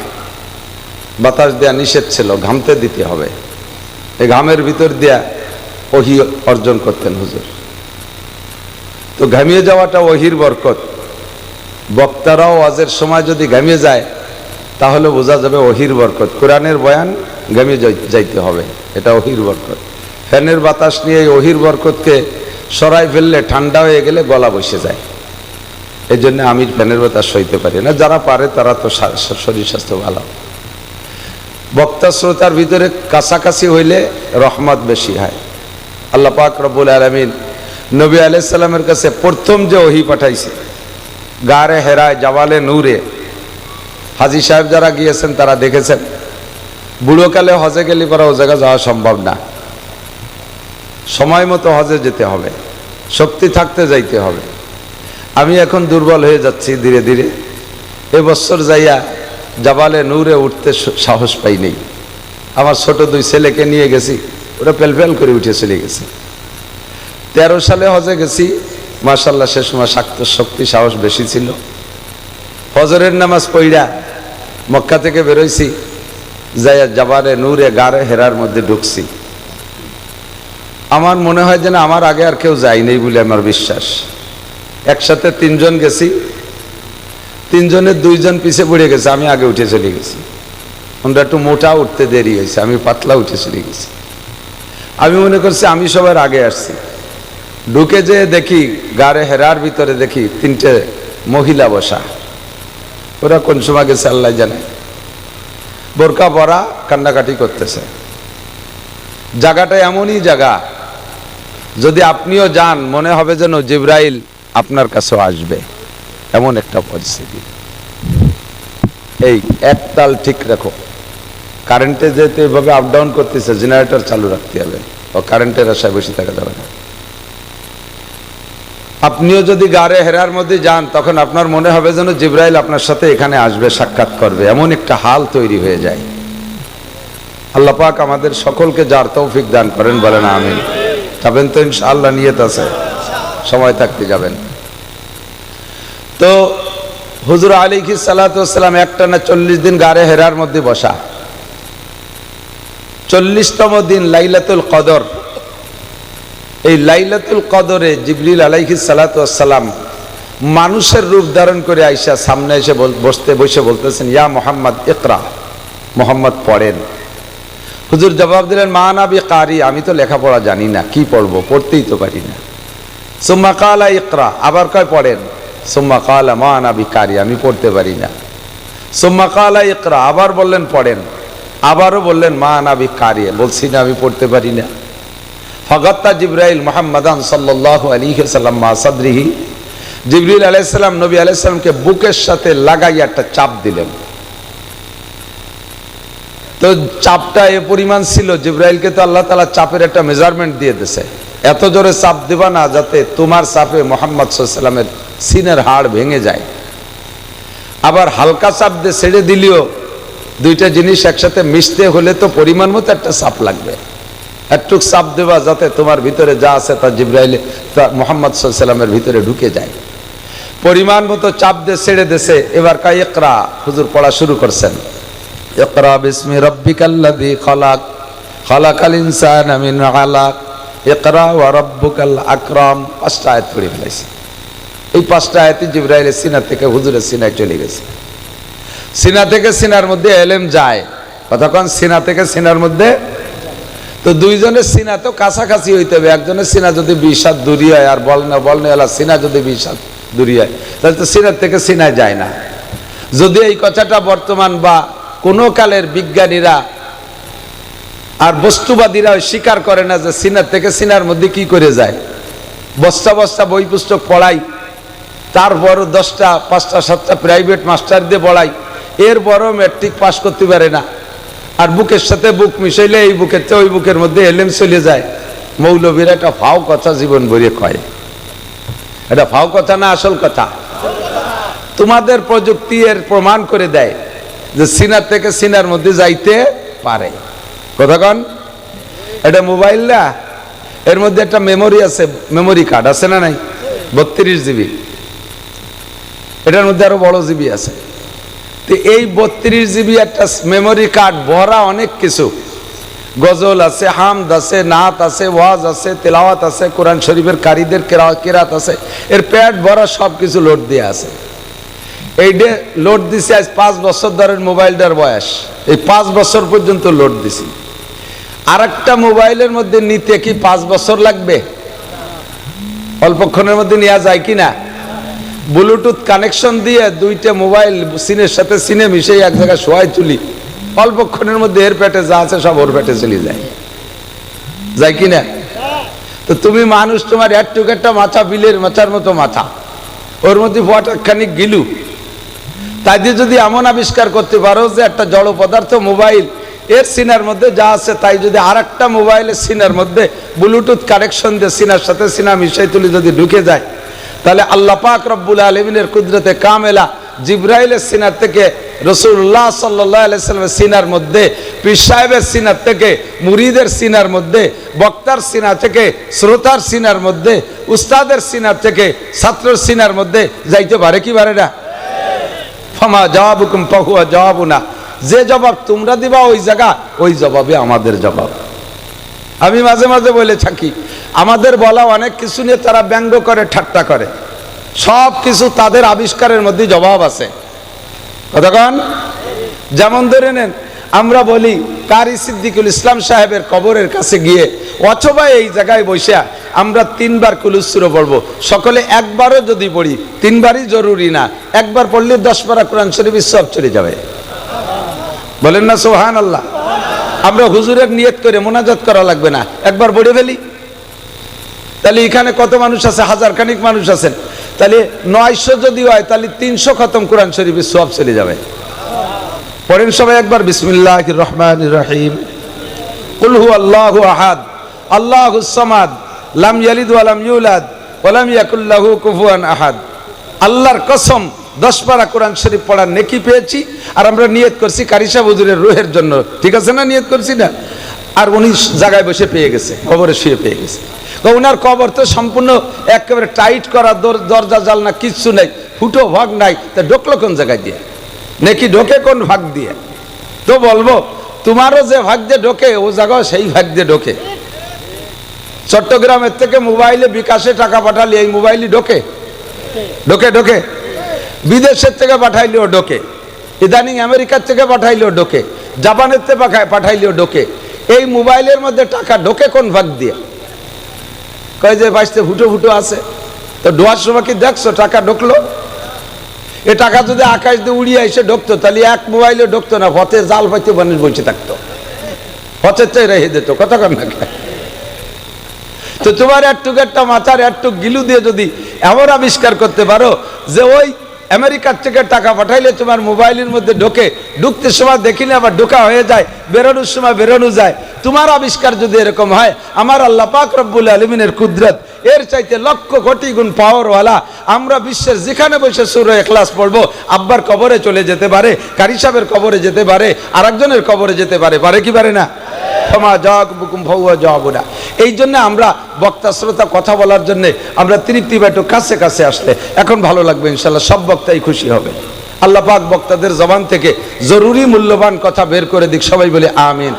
বাতাস দেয়া নিষেধ ছিল, ঘামতে দিতে হবে। এই ঘামের ভিতর দিয়া ওহী অর্জন করতেন হুজুর। তো ঘামিয়ে যাওয়াটা ওহীর বরকত। বক্তারাও ওয়াজের সময় যদি ঘামিয়ে যায় তাহলে বোঝা যাবে ওহীর বরকত। কোরআনের বয়ান ঘামিয়ে যাইতে হবে, এটা ওহীর বরকত। ফ্যানের বাতাস নিয়ে এই ওহীর বরকতকে সরাই ফেললে ঠান্ডা হয়ে গেলে গলা বসে যায়। এই জন্য আমি ফ্যানের বাতাস সইতে পারি না, যারা পারে তারা তো শরীর স্বাস্থ্য ভালো। বক্তা শ্রোতার ভিতরে কাছাকাছি হইলে রহমত বেশি হয়। আল্লাহ পাক রব্বুল আলামিন নবী আলাইহিস সালামের কাছে প্রথম যে ওহী পাঠাইছে, গারে হেরায় জাবালে নূরে, হাজী সাহেব যারা গিয়েছেন তারা দেখেছেন। বুড়োকালে হজে গেলে পরে ও জায়গা যাওয়া সম্ভব না, সময় মতো হজে যেতে হবে, শক্তি থাকতে যাইতে হবে। আমি এখন দুর্বল হয়ে যাচ্ছি ধীরে ধীরে। এবছর যাইয়া জাবালে নূরে উঠতে সাহস পাই নেই। আমার ছোট দুই ছেলেকে নিয়ে গেছি, ওরা পেলপেল করে উঠে চলে গেছে। 13 সালে হজে গেছি, মাশাআল্লাহ সে সময় শক্তি সাহস বেশি ছিল। ফজরের নামাজ পড়া মক্কা থেকে বেরোইছি, যাইয়া জাবালে নূরে গারে হেরার মধ্যে ঢুকছি। আমার মনে হয় যেন আমার আগে আর কেউ যায় নেই বলে আমার বিশ্বাস। একসাথে 3 জন গেছি, 3 জনের 2 জন পিছে পড়ে গেছে, আমি আগে উঠে চলে গেছি। আমরা একটু মোটা উঠতে দেরি হয়েছে, আমি পাতলা উঠে চলে গেছি। আমি মনে করছি আমি সবার আগে আসছি। ঢুকে যে দেখি গারে হেরার ভিতরে দেখি 3টে মহিলা বসা। ওরা কোন সময় গেছে আল্লাহ জানে, বোরকা পরা, কান্নাকাটি করতেছে। জায়গাটা এমনই জায়গা, যদি আপনিও যান মনে হবে যেন জিবরাইল আপনার কাছেও আসবে, এমন একটা পরিস্থিতি। এই একতাল ঠিক রাখো। কারেন্টে যেতে এভাবে আপ ডাউন করতেছে, জেনারেটর চালু রাখতে হবে, ও কারেন্টের আশায় বসে থাকা যাবে না। আপনিও যদি গারে হেরার মধ্যে যান তখন আপনার মনে হবে যেন জিবরাইল আপনার সাথে এখানে আসবে, সাক্ষাৎ করবে, এমন একটা হাল তৈরি হয়ে যায়। আল্লাহ পাক আমাদের সকলকে যার তৌফিক দান করেন, বলেন আমিন। যাবেন তো ইনশাআল্লাহ? নিয়ত আছে, সময় থাকতে যাবেন। তো হুজুর আলাইহিস সালাতু ওয়াস সালাম একটানা 40 দিন গারে হেরার মধ্যে বসা। 40তম দিন লাইলাতুল কদর। এই লাইলাতুল কদরে জিবরিল আলাইহিস সালাতু ওয়াস সালাম মানুষের রূপ ধারণ করে আইসা সামনে এসে বসে বলতেছেন, ইয়া মুহাম্মদ ইকরা, মুহাম্মদ পড়েন। হুজুর জবাব দিলেন, মা আনা বিকারি, আমি তো লেখাপড়া জানি না, কি পড়বো, পড়তেই তো পারি না। সুম্মা কালা ইকরা, আবার কয় পড়েন। সুম্মা কালা মা আনা বিকারি, আমি পড়তে পারি না। সুম্মা কালা ইকরা, আবার বললেন পড়েন। আবারও বললেন মা আনা বিকারি, বলছি না, আমি পড়তে পারি না। ফাগাত্তা জিবরাইল মুহাম্মাদান সাল্লাল্লাহু আলাইহি ওয়াসাল্লাম মা সাদরিহি, জিবরিল আলাইহিস সালাম নবী আলাইহিস সালামকে বুকের সাথে লাগাইয়া একটা চাপ দিলেন। তো চাপটা এ পরিমাণ ছিল, জিবরাইলকে তো আল্লাহ তাআলা চাপের একটা মেজারমেন্ট দিয়ে দিয়েছে, এত জোরে চাপ দিবা না যাতে তোমার চাপে মুহাম্মদ সাল্লাল্লাহু আলাইহি ওয়াসাল্লামের সিনের হাড় ভেঙে যায়। আবার হালকা চাপ দিয়ে ছেড়ে দিলেও দুইটা জিনিস একসাথে মিশতে হলে তো পরিমাণ মতো একটা চাপ লাগবে। একটু চাপ দেবা যাতে তোমার ভিতরে যা আছে তা জিবরাইলে তা মুহাম্মদ সাল্লাল্লাহু আলাইহি ওয়াসাল্লামের ভিতরে ঢুকে যায়। পরিমাণ মতো চাপ দিয়ে ছেড়ে দেশে। এবার কাই ইকরা, হুজুর পড়া শুরু করছেন। ইকরা বিসমি রাব্বিকাল্লাযী খালাক, খালাকাল ইনসানা মিন আলাক, ইকরা ওয়া রাব্বুকাল আকরাম। 5টা আয়াত পড়ে ফেলেছে। এই 5টা আয়াতই জিবরাইলের সিনা থেকে হুজুরের সিনায় চলে গেছে। সিনা থেকে সিনার মধ্যে এলেম যায়। কতক্ষণ সিনা থেকে সিনার মধ্যে? তো দুইজনের সিনা তো কাছাকাছি হইতে হবে। একজনের সিনা যদি 20 হাত দূরি হয় আর বলনেওয়ালা সিনা যদি 20 হাত দূরি হয়, তাহলে তো সিনার থেকে সিনায় যায় না। যদি এই কথাটা বর্তমান বা কোনো কালের বিজ্ঞানীরা আর বস্তুবাদীরা স্বীকার করে না যে সিনার থেকে সিনার মধ্যে কি করে যায়, বস্তা বস্তা বই পুস্তক পড়াই, তারপর 10টা 5টা 7টা প্রাইভেট মাস্টার দিয়ে পড়াই, এরপরও ম্যাট্রিক পাস করতে পারে না। আর বুকের সাথে বুক মিশাইলে এই বুকের চেয়ে ওই বুকের মধ্যে এলেম চলে যায়। মৌলবীরা একটা ফাও কথা জীবন ভরে কয়। এটা ফাও কথা না আসল কথা? তোমাদের প্রযুক্তি এর প্রমাণ করে দেয় যে সিনার থেকে সিনার মধ্যে যাইতে পারে। কতক্ষণ? এটা মোবাইল না, এর মধ্যে একটা মেমোরি আছে, মেমোরি কার্ড আছে না নাই? 32 জিবি। এটার মধ্যে আরো বড় জিবি আছে। তো এই 32 জিবি একটা মেমোরি কার্ড ভরা অনেক কিছু, গজল আছে, হামদ আছে, নাত আছে, ওয়াজ আছে, তেলাওয়াত আছে, কোরআন শরীফের কারীদের কেরাত আছে, এর পেট ভরা সব কিছু লোড দিয়ে আছে। এইটা লোড দিছে আজ 5 বছর ধরে মোবাইলটার বয়স, এই 5 বছর পর্যন্ত লোড দিছি। আর একটা মোবাইলের মধ্যে নিতে কি 5 বছর লাগবে? অল্পক্ষণের মধ্যে নেওয়া যায় কি না? ব্লুটুথ কানেকশন দিয়ে 2টা মোবাইল সিনের সাথে সিনে মিশে এক জায়গায় শোয়াই তুলি, অল্পক্ষণের মধ্যে এর পেটে যা আছে সব ওর পেটে চলে যায়, যায় কি না? তো তুমি মানুষ, তোমার একটুক একটা মাথা, বিলের মাথার মতো মাথা, ওর মধ্যে ফটাখানিক গিলু, তাই দিয়ে যদি এমন আবিষ্কার করতে পারো যে একটা জড় পদার্থ মোবাইল, এর সিনার মধ্যে যা আছে তাই যদি আর একটা মোবাইলের সিনার মধ্যে ব্লুটুথ কানেকশন দিয়ে সিনার সাথে সিনা মিশাই তুলি যদি ঢুকে যায়, তাহলে আল্লাহ পাক রব্বুল আলামিনের কুদরতে কামেলা জিবরাইলের সিনার থেকে রাসূলুল্লাহ সাল্লাল্লাহু আলাইহি ওয়াসাল্লামের সিনার মধ্যে, পীর সাহেবের সিনার থেকে মুরিদের সিনার মধ্যে, বক্তার সিনা থেকে শ্রোতার সিনার মধ্যে, উস্তাদের সিনার থেকে ছাত্রের সিনার মধ্যে যাইতে পারে কি পারে না? ফামা জওয়াবুকুম ফাহুয়া জওয়াবুনা, যে জবাব তোমরা দিবা ওই জায়গা, ওই জবাবে আমাদের জবাব। আমি মাঝে মাঝে বলে থাকি, আমাদের বলা অনেক কিছু নিয়ে তারা ব্যঙ্গ করে, ঠাট্টা করে, সব কিছু তাদের আবিষ্কারের মধ্যে জবাব আছে। কতক্ষণ? যেমন ধরে নেন, আমরা বলি কারি সিদ্দিকুল ইসলাম সাহেবের কবরের কাছে গিয়ে অথবা এই জায়গায় বসে আমরা 3 বার কুলুসুরো পড়বো, সকলে একবারও যদি পড়ি, 3 বারই জরুরি না, একবার পড়লে 10 পারা কোরআন শরীফ সব চলে যাবে। বলেন না সুবহানাল্লাহ? আমরা হুজুরের নিয়ত করে মোনাজাত করা লাগবে না, একবার পড়ে ফেলি। তাহলে এখানে কত মানুষ আছে? হাজার খানিক মানুষ আছেন। তাহলে 900 যদি হয় তাহলে 300 খতম কোরআন শরীফের সওয়াব চলে যাবে। পড়েন সবাই একবার, বিসমিল্লাহির রহমানির রহিম। কুল হুয়াল্লাহু আহাদ আল্লাহুস সামাদ লাম ইয়ালিদ ওয়া লাম ইউলাদ ওয়া লাম ইয়াকুল লাহু কুফুয়ান আহাদ। আল্লাহর কসম 10 পারা কোরআন শরীফ পড়ার নেকি পেয়েছি, আর আমরা নিয়ত করছি কারি সাহেব হুজুরের রূহের জন্য। ঠিক আছে না? নিয়ত করছি না? আর উনি জায়গায় বসে পেয়ে গেছে, কবরে শুয়ে পেয়ে গেছে। ওনার কবর তো সম্পূর্ণ একেবারে টাইট করা, দরজা জালনা কিচ্ছু নেই, ফুটো ভাগ নাই। তা ঢোকলো কোন জায়গায় দিয়ে? নেকি ঢোকে কোন ভাগ দিয়ে? তো বলবো তোমারও যে ভাগ দিয়ে ঢোকে ও জায়গা সেই ভাগ দিয়ে ঢোকে। চট্টগ্রামের থেকে মোবাইলে বিকাশে টাকা পাঠালে এই মোবাইলই ঢোকে ঢোকে ঢোকে। বিদেশের থেকে পাঠাইলেও ঢোকে, ইদানিং আমেরিকার থেকে পাঠাইলেও ঢোকে, জাপানের থেকে পাঠাইলেও ঢোকে। এই মোবাইলের মধ্যে টাকা ঢোকে কোন ভাগ দিয়ে? কয় যে বাঁচতে ফুটো ফুটো আছে। তো ডোয়ার সময় কি দেখছো টাকা ঢুকলো? এ টাকা যদি আকাশ দিয়ে উড়িয়ে এসে ঢুকতো তাহলে এক মোবাইলে ঢুকতো না, পথে জাল পাইতে মানুষ বসে থাকতো, পথের চাই রেখে দিত। কথা কর না? তো তোমার একটুক একটা মাথার একটুক গিলু দিয়ে যদি এমন আবিষ্কার করতে পারো যে ওই আমেরিকার থেকে টাকা পাঠাইলে তোমার মোবাইলের মধ্যে ঢোকে, ঢুকতে সময় দেখিলে আবার ঢোকা হয়ে যায়, বেরোনোর সময় বেরোনো যায়, তোমার আবিষ্কার যদি এরকম হয়, আমার আল্লাহ পাক রব্বুল আলামিনের কুদরত এর চাইতে লক্ষ কোটি গুণ পাওয়ারওয়ালা। আমরা বিশ্বের যেখানে বসে সূরা ইখলাস পড়বো, আব্বার কবরে চলে যেতে পারে, কারি সাহেবের কবরে যেতে পারে, আরেকজনের কবরে যেতে পারে, পারে কি পারে না? এই জন্য আমরা বক্তা শ্রোতা কথা বলার জন্য আমরা তৃপ্তি একটু কাছে কাছে আসলে এখন ভালো লাগবে ইনশাল্লাহ, সব বক্তাই খুশি হবে। আল্লাহ পাক বক্তাদের জবান থেকে জরুরি মূল্যবান কথা বের করে দিক, সবাই বলে আমিন।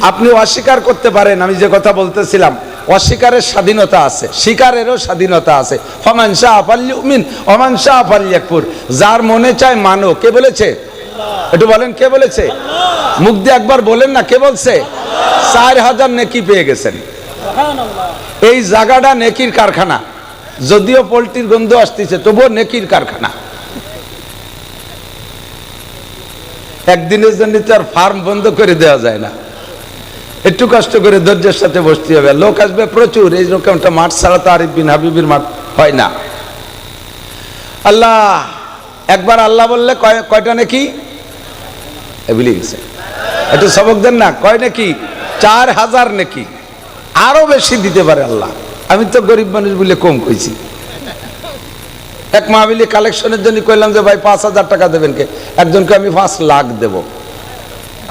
আপনি অস্বীকার করতে পারেন, আমি যে কথা বলতেছিলাম, অস্বীকারের স্বাধীনতা আছে, স্বীকারেরও স্বাধীনতা আছে। ফামান শাআ ফালইউমিন ওয়া মান শাআ ফালইয়াকফুর। যার মনে চায় মানো। কে বলেছে? একটু বলেন, কে বলেছে? মুখ দিয়ে একবার বলেন না, কে বলছে? 4000 নেকি পেয়ে গেছেন। এই জায়গাটা নেকির কারখানা, যদিও পোল্ট্রির গন্ধ আসতেছে তবুও নেকির কারখানা। একদিনের জন্য তো আর ফার্ম বন্ধ করে দেওয়া যায় না, একটু কষ্ট করে ধৈর্যের সাথে বসতে হবে। লোক আসবে প্রচুর, এইরকম একটা মাঠ ছাড়া তো আরিফ বিন হাবিবের মাঠ হয় না। আল্লাহ একবার আল্লাহ বললে কয়টা নাকি ভুলে গেছে, একটু সবক দেন না। কয় নাকি? 4000 নাকি, আরো বেশি দিতে পারে আল্লাহ। আমি তো গরিব মানুষ বলে কম কইছি। এক মাহফিলে কালেকশনের জন্য কইলাম যে ভাই 5000 টাকা দেবেন কে? একজনকে আমি 5 লাখ দেব।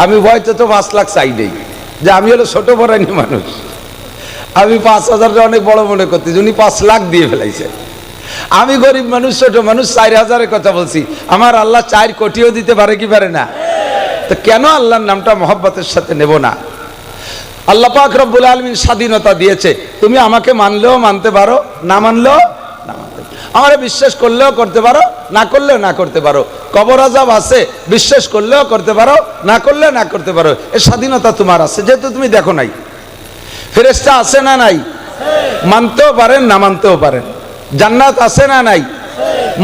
আমি ভয়তে তো 5 লাখ চাই নেই, যে আমি হলো ছোট বড়াইনি মানুষ, আমি 5000টা অনেক বড় মনে করতেছি, উনি 5 লাখ দিয়ে ফেলাইছে। আমি গরিব মানুষ, ছোট মানুষ, 4000-এর কথা বলছি। আমার আল্লাহ 4 কোটিও দিতে পারে কি পারে না? তো কেন আল্লাহর নামটা মহব্বতের সাথে নেব না? আল্লাহ পাক রব্বুল আলামিন স্বাধীনতা দিয়েছে, তুমি আমাকে মানলেও মানতে পারো, না মানলেও না মানতে পারো। আমারে বিশ্বাস করলেও করতে পারো, না করলেও না করতে পারো। কবর আযাব আছে, বিশ্বাস করলেও করতে পারো, না করলেও না করতে পারো। এই স্বাধীনতা তোমার আছে, যেহেতু তুমি দেখো নাই। ফেরেশতা আছে না নাই? মানতেও পারেন, না মানতেও পারেন। জান্নাত আছে না নাই?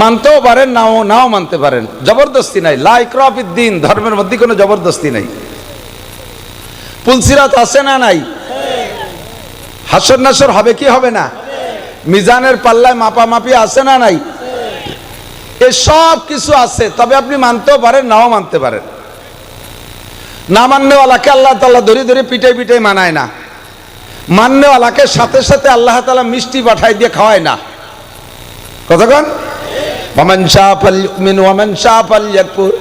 মানতেও পারেন, নাও মানতে পারেন। জবরদস্তি নাই, লা ইকরাহা ফিদ্দীন, ধর্মের মধ্যে কোনো জবরদস্তি নাই। পুলসিরাত আছে না নাই? হাসর নাসর হবে কি হবে না? মিজানের পাল্লায় মাপামাপি আছে না নাই? এ সব কিছু আছে, তবে আপনি মানতেও পারেন, নাও মানতে পারেন। না মাননেওয়ালাকে আল্লাহ তাআলা ধরে ধরে পিটাই পিটাই মানায় না, মাননেওয়ালাকে সাথে সাথে আল্লাহ তাআলা মিষ্টি পাঠায় দিয়ে খাওয়ায় না। কতক্ষণ? ওয়ামান শাআ ফালইউমিন ওয়া মান শাআ ফালইয়াকফুর।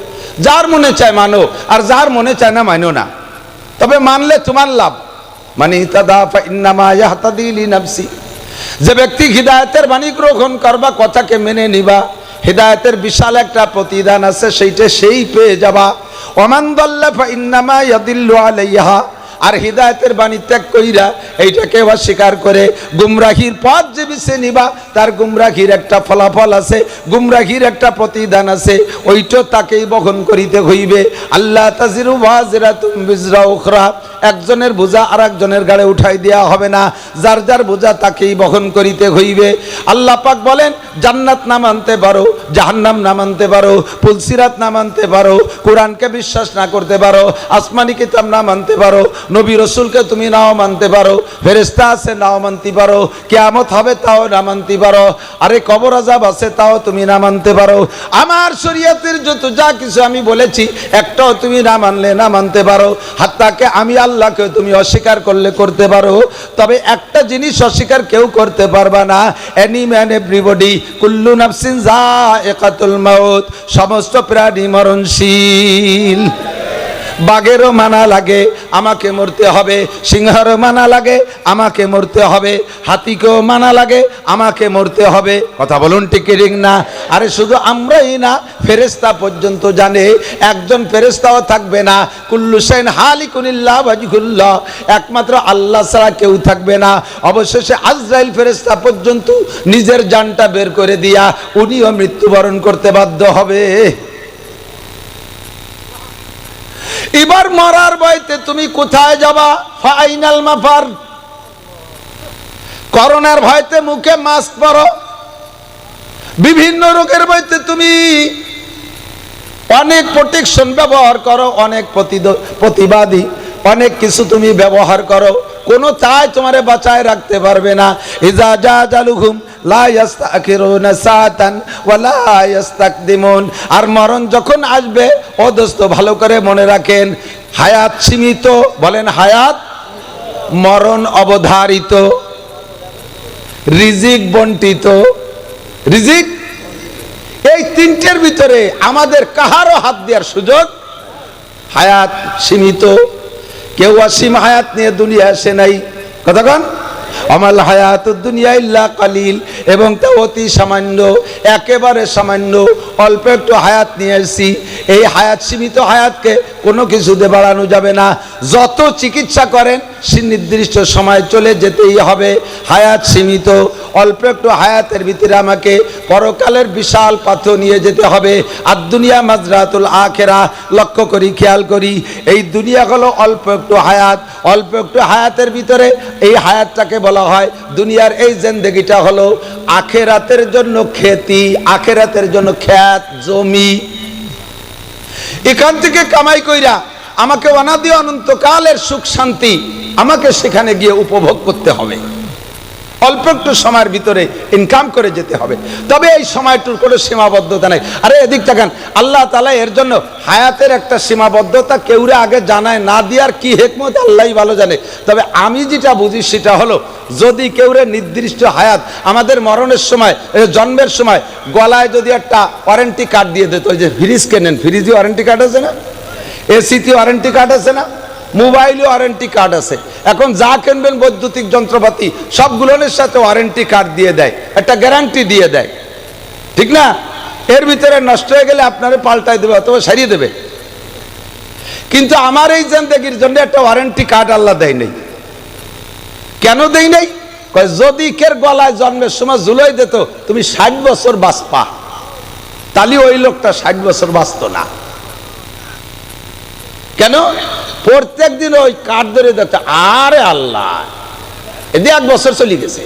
যার মনে চায় মানো, আর যার মনে চায় না মানো না। তবে মানলে তোমার লাভ। মানে ইহতাদা ফা ইন্নামা ইয়াহতাদি লিনাফসি। যে ব্যক্তি হিদায়াতের বাণী গ্রহণ করবা, কথাকে মেনে নিবা, হিদায়াতের বিশাল একটা প্রতিদান আছে, সেইটা সেই পেয়ে যাবা। ওমান দাল্লা ফা ইন্নামা ইয়াদিল্লু আলাইহা। আর হিদায়াতের বাণী ত্যাগ কইরা এইটাকে অস্বীকার করে গুমরাহির পথ যে বেছে নিবা, তার গুমরাহির একটা ফলাফল আছে, গুমরাহির একটা প্রতিদান আছে, ওইটা তাকেই বহন করিতে হইবে। আল্লাহ তাজিরু ওয়াজিরাতুম বিজরা উখরা, একজনের বোঝা আর একজনের গাড়ে উঠাই দেওয়া হবে না, যার যার বোঝা তাকেই বহন করিতে হইবে। আল্লাহ পাক বলেন, জান্নাত না মানতে পারো, জাহান্নাম না মানতে পারো, পুলসিরাত না মানতে পারো, কোরআনকে বিশ্বাস না করতে পারো, আসমানি কিতাব না মানতে পারো, নবী রসুলকে তুমি নাও মানতে পারো, ফেরেশতা আছে নাও মানতে পারো, কিয়ামত হবে তাও না মানতে পারো, আরে কবর আযাব আছে তাও তুমি না মানতে পারো, আমার শরীয়তের যত যা কিছু আমি বলেছি একটাও তুমি না মানলে না মানতে পারো, হাত্তাকে আমি আল্লাহকে তুমি অস্বীকার করলে করতে পারো। তবে একটা জিনিস অস্বীকার কেউ করতে পারবা না, এনি ম্যান এভরিবডি কুল্লু নাফসিন যায়কাতুল মাউত, সমস্ত প্রাণী মরণশীল। বাঘেরও মানা লাগে আমাকে মরতে হবে, সিংহেরও মানা লাগে আমাকে মরতে হবে, হাতিকেও মানা লাগে আমাকে মরতে হবে। কথা বলুন ঠিক কি ঠিক না? আরে শুধু আমরাই না, ফেরেশতা পর্যন্ত জানে, একজন ফেরেশতাও থাকবে না। কুল্লু শাইইন হালিকুন ইল্লা ওয়াজহুল্লাহ, একমাত্র আল্লাহ ছাড়া কেউ থাকবে না। অবশেষে আজরাইল ফেরেশতা পর্যন্ত নিজের জানটা বের করে দিয়া উনিও মৃত্যুবরণ করতে বাধ্য হবে। এবার মরার ভয়তে তুমি কোথায় যাবা? ফাইনাল মাফার, করোনার ভয়তে মুখে মাস্ক পরো, বিভিন্ন রোগের ভয়তে তুমি অনেক প্রোটেকশন ব্যবহার করো, অনেক প্রতিবাদী অনেক কিছু তুমি ব্যবহার করো, কোনো তাই তোমারে বাঁচায় রাখতে পারবে না। ইজা জাজালুহুম লা ইস্তাখিরুনা সাআতান ওয়া লা ইস্তাকদিমুন, আর মরণ যখন আসবে ও দোস্ত ভালো করে মনে রাখেন, হায়াত সীমিত, বলেন হায়াত, মরণ অবধারিত, রিজিক বন্টিত। রিজিক এই তিনটের ভিতরে আমাদের কাহারও হাত দেওয়ার সুযোগ, হায়াত সীমিত, কেউ অসীম হায়াত নিয়ে দুনিয়া আসে নাই। কথা কন, আমাল হায়াতুদ দুনিয়া ইল্লা কালিল, এবং তা অতি সামান্য, একেবারে সামান্য, অল্প একটু হায়াত নিয়ে এসেছি। এই হায়াত সীমিত হায়াতকে কোনো কিছুতে বাড়ানো যাবে না। যত চিকিৎসা করেন সে নির্দিষ্ট সময় চলে যেতেই হবে। হায়াত সীমিত, অল্প একটু হায়াতের ভিতরে আমাকে পরকালের বিশাল পাথর নিয়ে যেতে হবে। আর দুনিয়া মাজরাতুল আখিরা, লক্ষ্য করি, খেয়াল করি, এই দুনিয়া হলো অল্প একটু হায়াত, অল্প একটু হায়াতের ভিতরে এই হায়াতটাকে বলা হয় দুনিয়ার এই জিন্দেগিটা হলো আখিরাতের জন্য খেতি, আখিরাতের জন্য খেত জমি। এখান থেকে কামাই কইরা আমাকে অনাদি অনন্তকালের সুখ শান্তি আমাকে সেখানে গিয়ে উপভোগ করতে হবে। অল্প একটু সময়ের ভিতরে ইনকাম করে যেতে হবে, তবে এই সময়টুর কোনো সীমাবদ্ধতা নেই। আরে এদিক তাকান, আল্লাহ তাআলা এর জন্য হায়াতের একটা সীমাবদ্ধতা কেউরে আগে জানায় না দিয়ার কি হিকমত আল্লাহই ভালো জানে। তবে আমি যেটা বুঝি সেটা হলো, যদি কেউরে নির্দিষ্ট হায়াত আমাদের মরণের সময়, জন্মের সময় গলায় যদি একটা ওয়ারেন্টি কার্ড দিয়ে দিত, ওই যে ফ্রিজ কেনেন, ফ্রিজে ওয়ারেন্টি কার্ড আছে না, এসিতে ওয়ারেন্টি কার্ড আছে না, মোবাইলে ওয়ারেন্টি কার্ড আছে, এখন যা কিনবেন বৈদ্যুতিক যন্ত্রপাতি সবগুলোর সাথে ওয়ারেন্টি কার্ড দিয়ে দেয়, একটা গ্যারান্টি দিয়ে দেয়, ঠিক না? এর ভিতরে নষ্ট হয়ে গেলে আপনারে পাল্টাই দেবে অথবা সারিয়ে দেবে। কিন্তু আমার এই জিন্দেগির জন্য একটা ওয়ারেন্টি কার্ড আল্লাহ দেয় নাই। কেন দেয় নাই? যদি কের গলায় জন্মের সময় জুলাই দিত তুমি 60 বছর বাঁচপা, তাহলে ওই লোকটা 60 বছর বাঁচত না। কেন? প্রত্যেক দিন ওই কাঠ ধরে দেখতে, আরে আল্লাহ এদি 1 বছর চলে গেছে,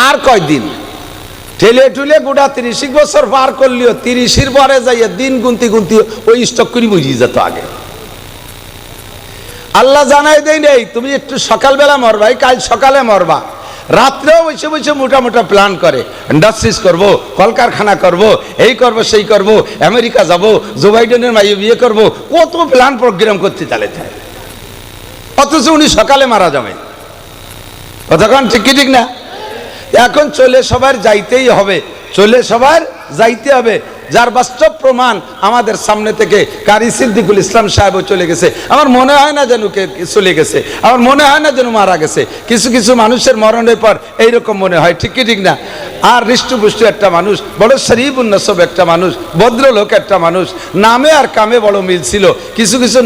আর কয়দিন ঠেলে ঠুলে গোটা 30 বছর পার করলিও 30-এর পরে যাইয়া দিন গুনতি গুনতি ওই স্টক করে বুঝিয়ে যেত আগে। আল্লাহ জানাই দেয় নেই তুমি একটু সকালবেলা মরবা, কাল সকালে মরবা, রাত্রেও বসে বসে মোটা মোটা প্ল্যান করে, ইন্ডাস্ট্রিজ করব, কলকারখানা করব, এই করব সেই করব, আমেরিকা যাব, জো বাইডেনের মাইয়ে বিয়ে করব, কত প্ল্যান প্রোগ্রাম করতে চালে যায়, অথচ উনি সকালে মারা যাবে। কতক্ষণ ঠিক কি ঠিক না? এখন চলে সবার যাইতেই হবে, চলে সবার যাইতে হবে। যার বাস্তব প্রমাণ আমাদের সামনে থেকে কারি সিদ্দিকুল ইসলাম সাহেবও চলে গেছে। আমার মনে হয় না যেন চলে গেছে, আমার মনে হয় না যেন মারা গেছে। কিছু কিছু মানুষের মরণের পর এইরকম মনে হয়, ঠিক কি ঠিক না? আর হৃষ্টপুষ্ট একটা মানুষ, বড় শরীফুন নসব একটা মানুষ, ভদ্রলোক একটা মানুষ, নামে আর কামে বড় মিল ছিল। কিছু কিছু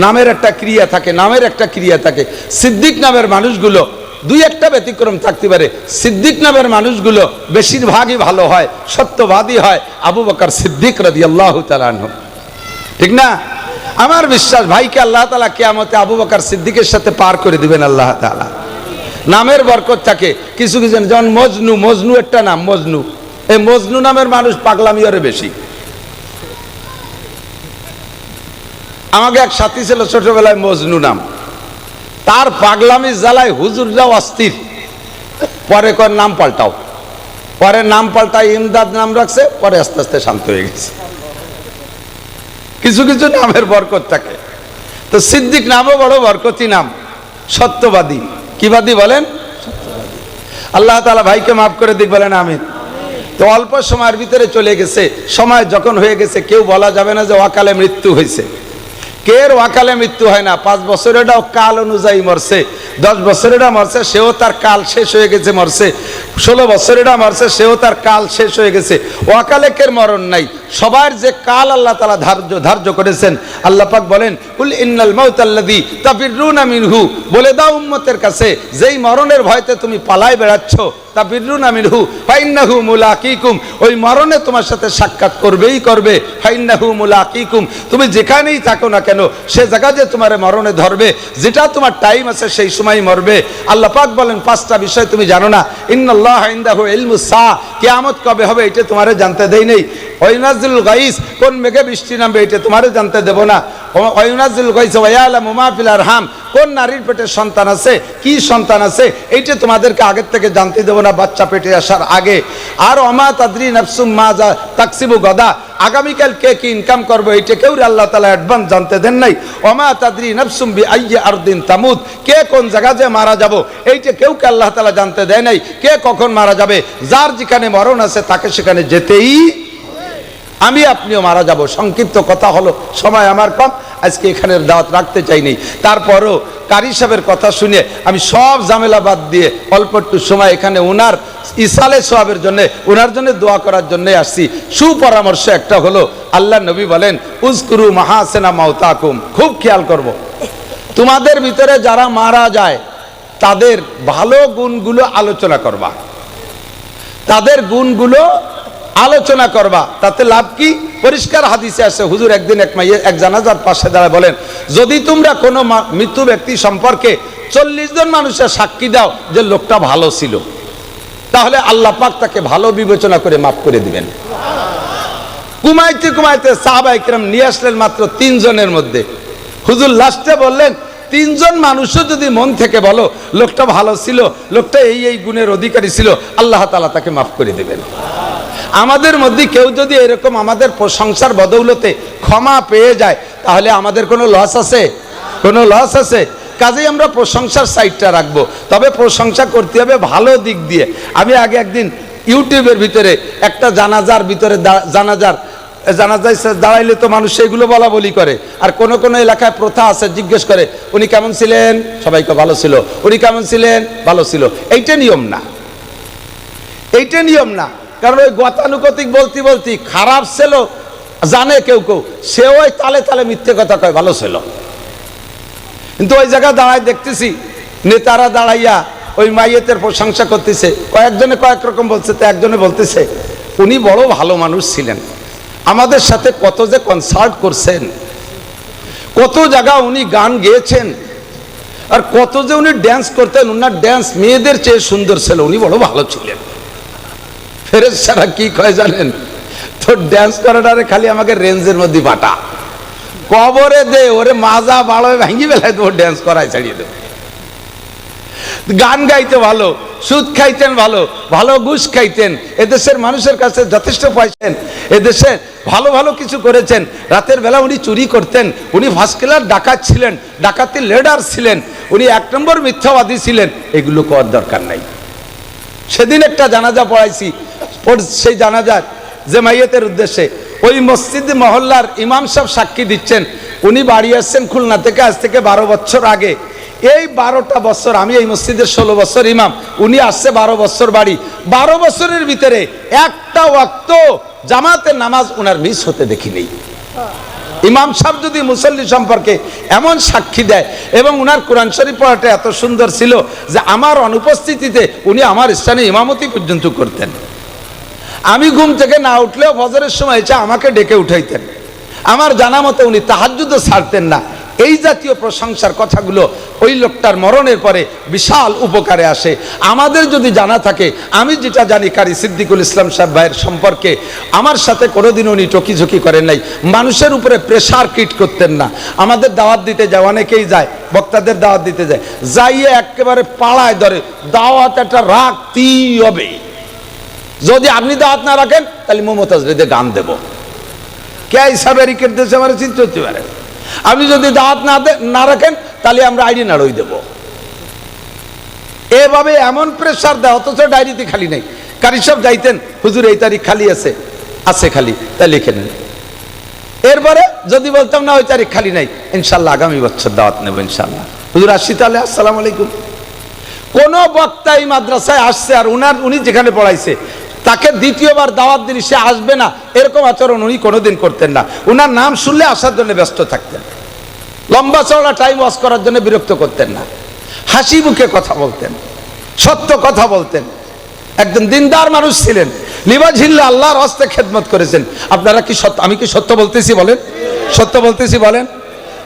নামের একটা ক্রিয়া থাকে, নামের একটা ক্রিয়া থাকে। সিদ্দিক নামের মানুষগুলো দুই একটা ব্যতিক্রম থাকতে পারে, সিদ্দিক নামের মানুষগুলো বেশিরভাগই ভালো হয়, সত্যবাদী হয়। আবু বকর সিদ্দিক রাদিয়াল্লাহু তাআলা আনহু, ঠিক না? আমার বিশ্বাস ভাইকে আল্লাহ তাআলা কিয়ামতে আবু বকর সিদ্দিকের সাথে পার করে দিবেন আল্লাহ তাআলা। নামের বরকত থাকে। কিছু কিছু যেমন মজনু একটা নাম, মজনু, এই মজনু নামের মানুষ পাগলামি আরে বেশি। আমাকে এক সাথী ছিল ছোটবেলায় মজনু নাম, তার পাগলামি জ্বালায় হুজুররাও অস্থির। পরে কর নাম পাল্টাও, পরে নাম পাল্টায় ইমদাদ নাম রাখছে, পরে আস্তে আস্তে শান্ত হয়ে গেছে। কিছু কিছু নামের বরকত থাকে। তো সিদ্দিক নামও বড় বরকতি নাম, সত্যবাদী। কি বাদী বলেন? আল্লাহ তাআলা ভাইকে মাফ করে দিক, বলেন আমিন। তো অল্প সময়ের ভিতরে চলে গেছে। সময় যখন হয়ে গেছে কেউ বলা যাবে না যে অকালে মৃত্যু হয়েছে। কের ওয়াকালে মৃত্যু হয় না। 5 বছরেরটাও কাল অনুযায়ী মরছে, 10 বছরেরটা মরছে, সেও তার কাল শেষ হয়ে গেছে মরছে, 16 বছরেরটা মরছে, সেও তার কাল শেষ হয়ে গেছে। ওয়াকালে কের মরণ নাই। সবার যে কাল আল্লাহ তাআলা ধার্য করেছেন। আল্লাহ পাক বলেন, কুল ইন্নাল মাউতাল্লাযী তাফিরুনা মিনহু, বলে দাও উম্মতের কাছে, যেই মরণের ভয়তে তুমি পালায় বেড়াচ্ছ, তাফিরুনা মিনহু ফাইন্নাহু মুলাকিকুম, ওই মরণে তোমার সাথে সাক্ষাৎ করবেই করবে। ফাইন্নাহু মুলাকিকুম, তুমি যেখানেই থাকো না কেন সে জায়গা যে তোমার মরণে ধরবে, যেটা তোমার টাইম আছে সেই সময় মরবে। আল্লাহ পাক বলেন 5টা বিষয় তুমি জানো না। ইন্নাল্লাহা ইনদাহু ইলমুস সাআ, কিয়ামত কবে হবে এটা তোমারে জানতে দেই নেই। ওয়াইনাজিল গাইস, কোন মেঘে বৃষ্টি নামবে এটা তোমারে জানতে দেব না। ওয়াইনাজিল গাইস ওয়া ইয়ালামু মা ফিল আরহাম, কোন নারীর পেটে সন্তান আছে, কি সন্তান আছে, এইটা তোমাদেরকে আগের থেকে জানতে দেব না, বাচ্চা পেটে আসার আগে। আর ওমা তাদরি নাফসুম মাজা তাকসিবু গাদা, আগামীকাল কে কি ইনকাম করবে এইটা কেউ আল্লাহ তাআলা অ্যাডভান্স জানতে দেন নাই। ওমা তাদরি নাফসুম বিআইয়ি আরদিন তামুত, কে কোন জায়গা যে মারা যাব এইটা কেউ আল্লাহ তাআলা জানতে দেয় নাই। কে কখন মারা যাবে, যার যেখানে মরণ আছে তাকে সেখানে যেতেই, আমি আপনিও মারা যাব। সংক্ষিপ্ত কথা হলো, সময় আমার কম, আজকে এখানের দাওয়াত রাখতে চাইনি। তারপরও কারি সাহেবের কথা শুনে আমি সব ঝামেলা বাদ দিয়ে অল্প একটু সময় এখানে ওনার ইসালে সোয়াবের জন্য, ওনার জন্য দোয়া করার জন্য আসছি। সুপরামর্শ একটা হলো, আল্লাহ নবী বলেন, উজকুরু মাহাসিনা মাউতাকুম, খুব খেয়াল করব, তোমাদের ভিতরে যারা মারা যায় তাদের ভালো গুণগুলো আলোচনা করবা, তাদের গুণগুলো আলোচনা করবা। তাতে লাভ কি? পরিষ্কার হাদিসে আছে, হুজুর একদিন এক জানাজার পাশে দাঁড়ায় বলেন, যদি তোমরা কোনো মৃত্যু ব্যক্তি সম্পর্কে 40 জন মানুষের সাক্ষী দাও যে লোকটা ভালো ছিল, তাহলে আল্লাহ পাক তাকে ভালো বিবেচনা করে মাফ করে দিবেন। কুমাইতে সাহাবায়ে কিরাম নিয়ে আসলেন মাত্র 3 জনের মধ্যে। হুজুর লাস্টে বললেন, 3 জন মানুষও যদি মন থেকে বলো লোকটা ভালো ছিল, লোকটা এই গুণের অধিকারী ছিল, আল্লাহ তাআলা তাকে মাফ করে দিবেন। আমাদের মধ্যে কেউ যদি এরকম আমাদের প্রশংসার বদৌলতে ক্ষমা পেয়ে যায়, তাহলে আমাদের কোনো লস আছে? কোনো লস আছে? কাজেই আমরা প্রশংসার সাইডটা রাখবো, তবে প্রশংসা করতে হবে ভালো দিক দিয়ে। আমি আগে একদিন ইউটিউবের ভিতরে একটা জানাজার ভিতরে জানাজায় দাঁড়াইলে তো মানুষ সেগুলো বলা বলি করে, আর কোন কোন এলাকায় প্রথা আছে, জিজ্ঞেস করে উনি কেমন ছিলেন, সবাইকে ভালো ছিল, উনি কেমন ছিলেন, ভালো ছিল। এইটা নিয়ম না, এইটা নিয়ম না। কারণ ওই গতানুগতিক বলতে খারাপ ছিল জানে কেউ সে ওই তালে তালে মিথ্যে কথা কয় ভালো ছিল। কিন্তু ওই জায়গায় দাঁড়ায় দেখতেছি নেতারা দাঁড়াইয়া ওই মাইয়েতের প্রশংসা করতেছে, কয়েকজনে কয়েক রকম বলছে, তো একজনে বলতেছে উনি বড় ভালো মানুষ ছিলেন, আমাদের সাথে কত যে কনসার্ট করছেন, কত জায়গা উনি গান গেয়েছেন, আর কত যে উনি ড্যান্স করতেন, উনার ড্যান্স মেয়েদের চেয়ে সুন্দর ছিল, উনি বড় ভালো ছিলেন। ফেরেশতারা কি কয় জানেন? তো ড্যান্স করাটারে খালি আমাকে রেঞ্জের মধ্যে পাঠা, কবরে দে, ওরে মাজা বাড়ো ভাঙ্গি বেলায় তো ড্যান্স করাই ছাড়িয়ে দেবে। গান গাইতে ভালো, সুদ খাইতেন ভালো, ভালো ঘুষ খাইতেন, এদেশের মানুষের কাছে যথেষ্ট পাইছেন, এদেশে ভালো ভালো কিছু করেছেন। রাতের বেলা উনি চুরি করতেন, উনি ফার্স্ট ক্লাস ডাকাত ছিলেন, ডাকাতি লিডার ছিলেন, উনি 1 নম্বর মিথ্যাবাদী ছিলেন। এগুলো করার দরকার নাই। সেদিন একটা জানাজা পড়াইছি, সেই জানাজার জমায়েতের উদ্দেশ্যে। ওই মসজিদ মহল্লার ইমাম সাহেব সাক্ষী দিচ্ছেন, উনি বাড়ি আসছেন খুলনা থেকে আজ থেকে 12 বছর আগে। এই 12টা বছর আমি এই মসজিদের 16 বছর ইমাম, উনি আসছে 12 বছর বাড়ি। 12 বছরের ভিতরে একটা ওয়াক্ত জামাতের নামাজ ওনার মিস হতে দেখিনি। ইমাম সাহেব যদি মুসল্লি সম্পর্কে এমন সাক্ষী দেয়, এবং উনার কোরআন শরীফ পড়াটা এত সুন্দর ছিল যে আমার অনুপস্থিতিতে উনি আমার স্থানে ইমামতি পর্যন্ত করতেন। আমি ঘুম থেকে না উঠলেও ফজরের সময় এসে আমাকে ডেকে উঠাইতেন। আমার জানা মতে উনি তাহাজ্জুদও ছাড়তেন না। এই জাতীয় প্রশংসার কথাগুলো ওই লোকটার মরণের পরে বিশাল উপকারে আসে। আমাদের যদি জানা থাকে, আমি যেটা জানি কারি সিদ্দিকুল ইসলাম সাহেব ভাইয়ের সম্পর্কে, আমার সাথে কোনোদিন উনি টকিঝুঁকি করেন নাই, মানুষের উপরে প্রেশার ক্রিয়েট করতেন না। আমাদের দাওয়াত দিতে যায়, অনেকেই যায়, বক্তাদের দাওয়াত দিতে যায়, যাইয়ে একেবারে পাড়ায় ধরে দাওয়াত একটা রাখতেই হবে। যদি আপনি দাওয়াত না রাখেন তাহলে মমতাজ রেদে গান দেব, কে হিসাবে রিকেট দেশে আমার চিন্তা হতে পারে। আপনি যদি দাওয়াত না রাখেন তাহলে আমরা আইডি নাড়ই দেব। এভাবে এমন প্রেসার দেয়, অথচ ডায়েরিতে খালি নেই। কারি সব যাইতেন, হুজুর এই তারিখ খালি আছে, আছে খালি, তাই লিখে নেন। এরপরে যদি বলতাম না ওই তারিখ খালি নাই, ইনশাল্লাহ আগামী বছর দাওয়াত নেব ইনশাল্লাহ। হুজুর আসছি তাহলে, আসসালামু আলাইকুম। কোন বক্তা এই মাদ্রাসায় আসছে আর উনি যেখানে পড়াইছে তাকে দ্বিতীয়বার দাওয়াত দিলে সে আসবে না, এরকম আচরণ উনি কোনোদিন করতেন না। উনার নাম শুনলে আসার জন্য ব্যস্ত থাকতেন, লম্বা চওড়া টাইম ওয়াস করার জন্য বিরক্ত করতেন না, হাসি মুখে কথা বলতেন, সত্য কথা বলতেন। একজন দিনদার মানুষ ছিলেন, লিবাজিল্লা আল্লাহর হস্তে খেদমত করেছেন। আপনারা কি সত্য, আমি কি সত্য বলতেছি বলেন? সত্য বলতেছি বলেন?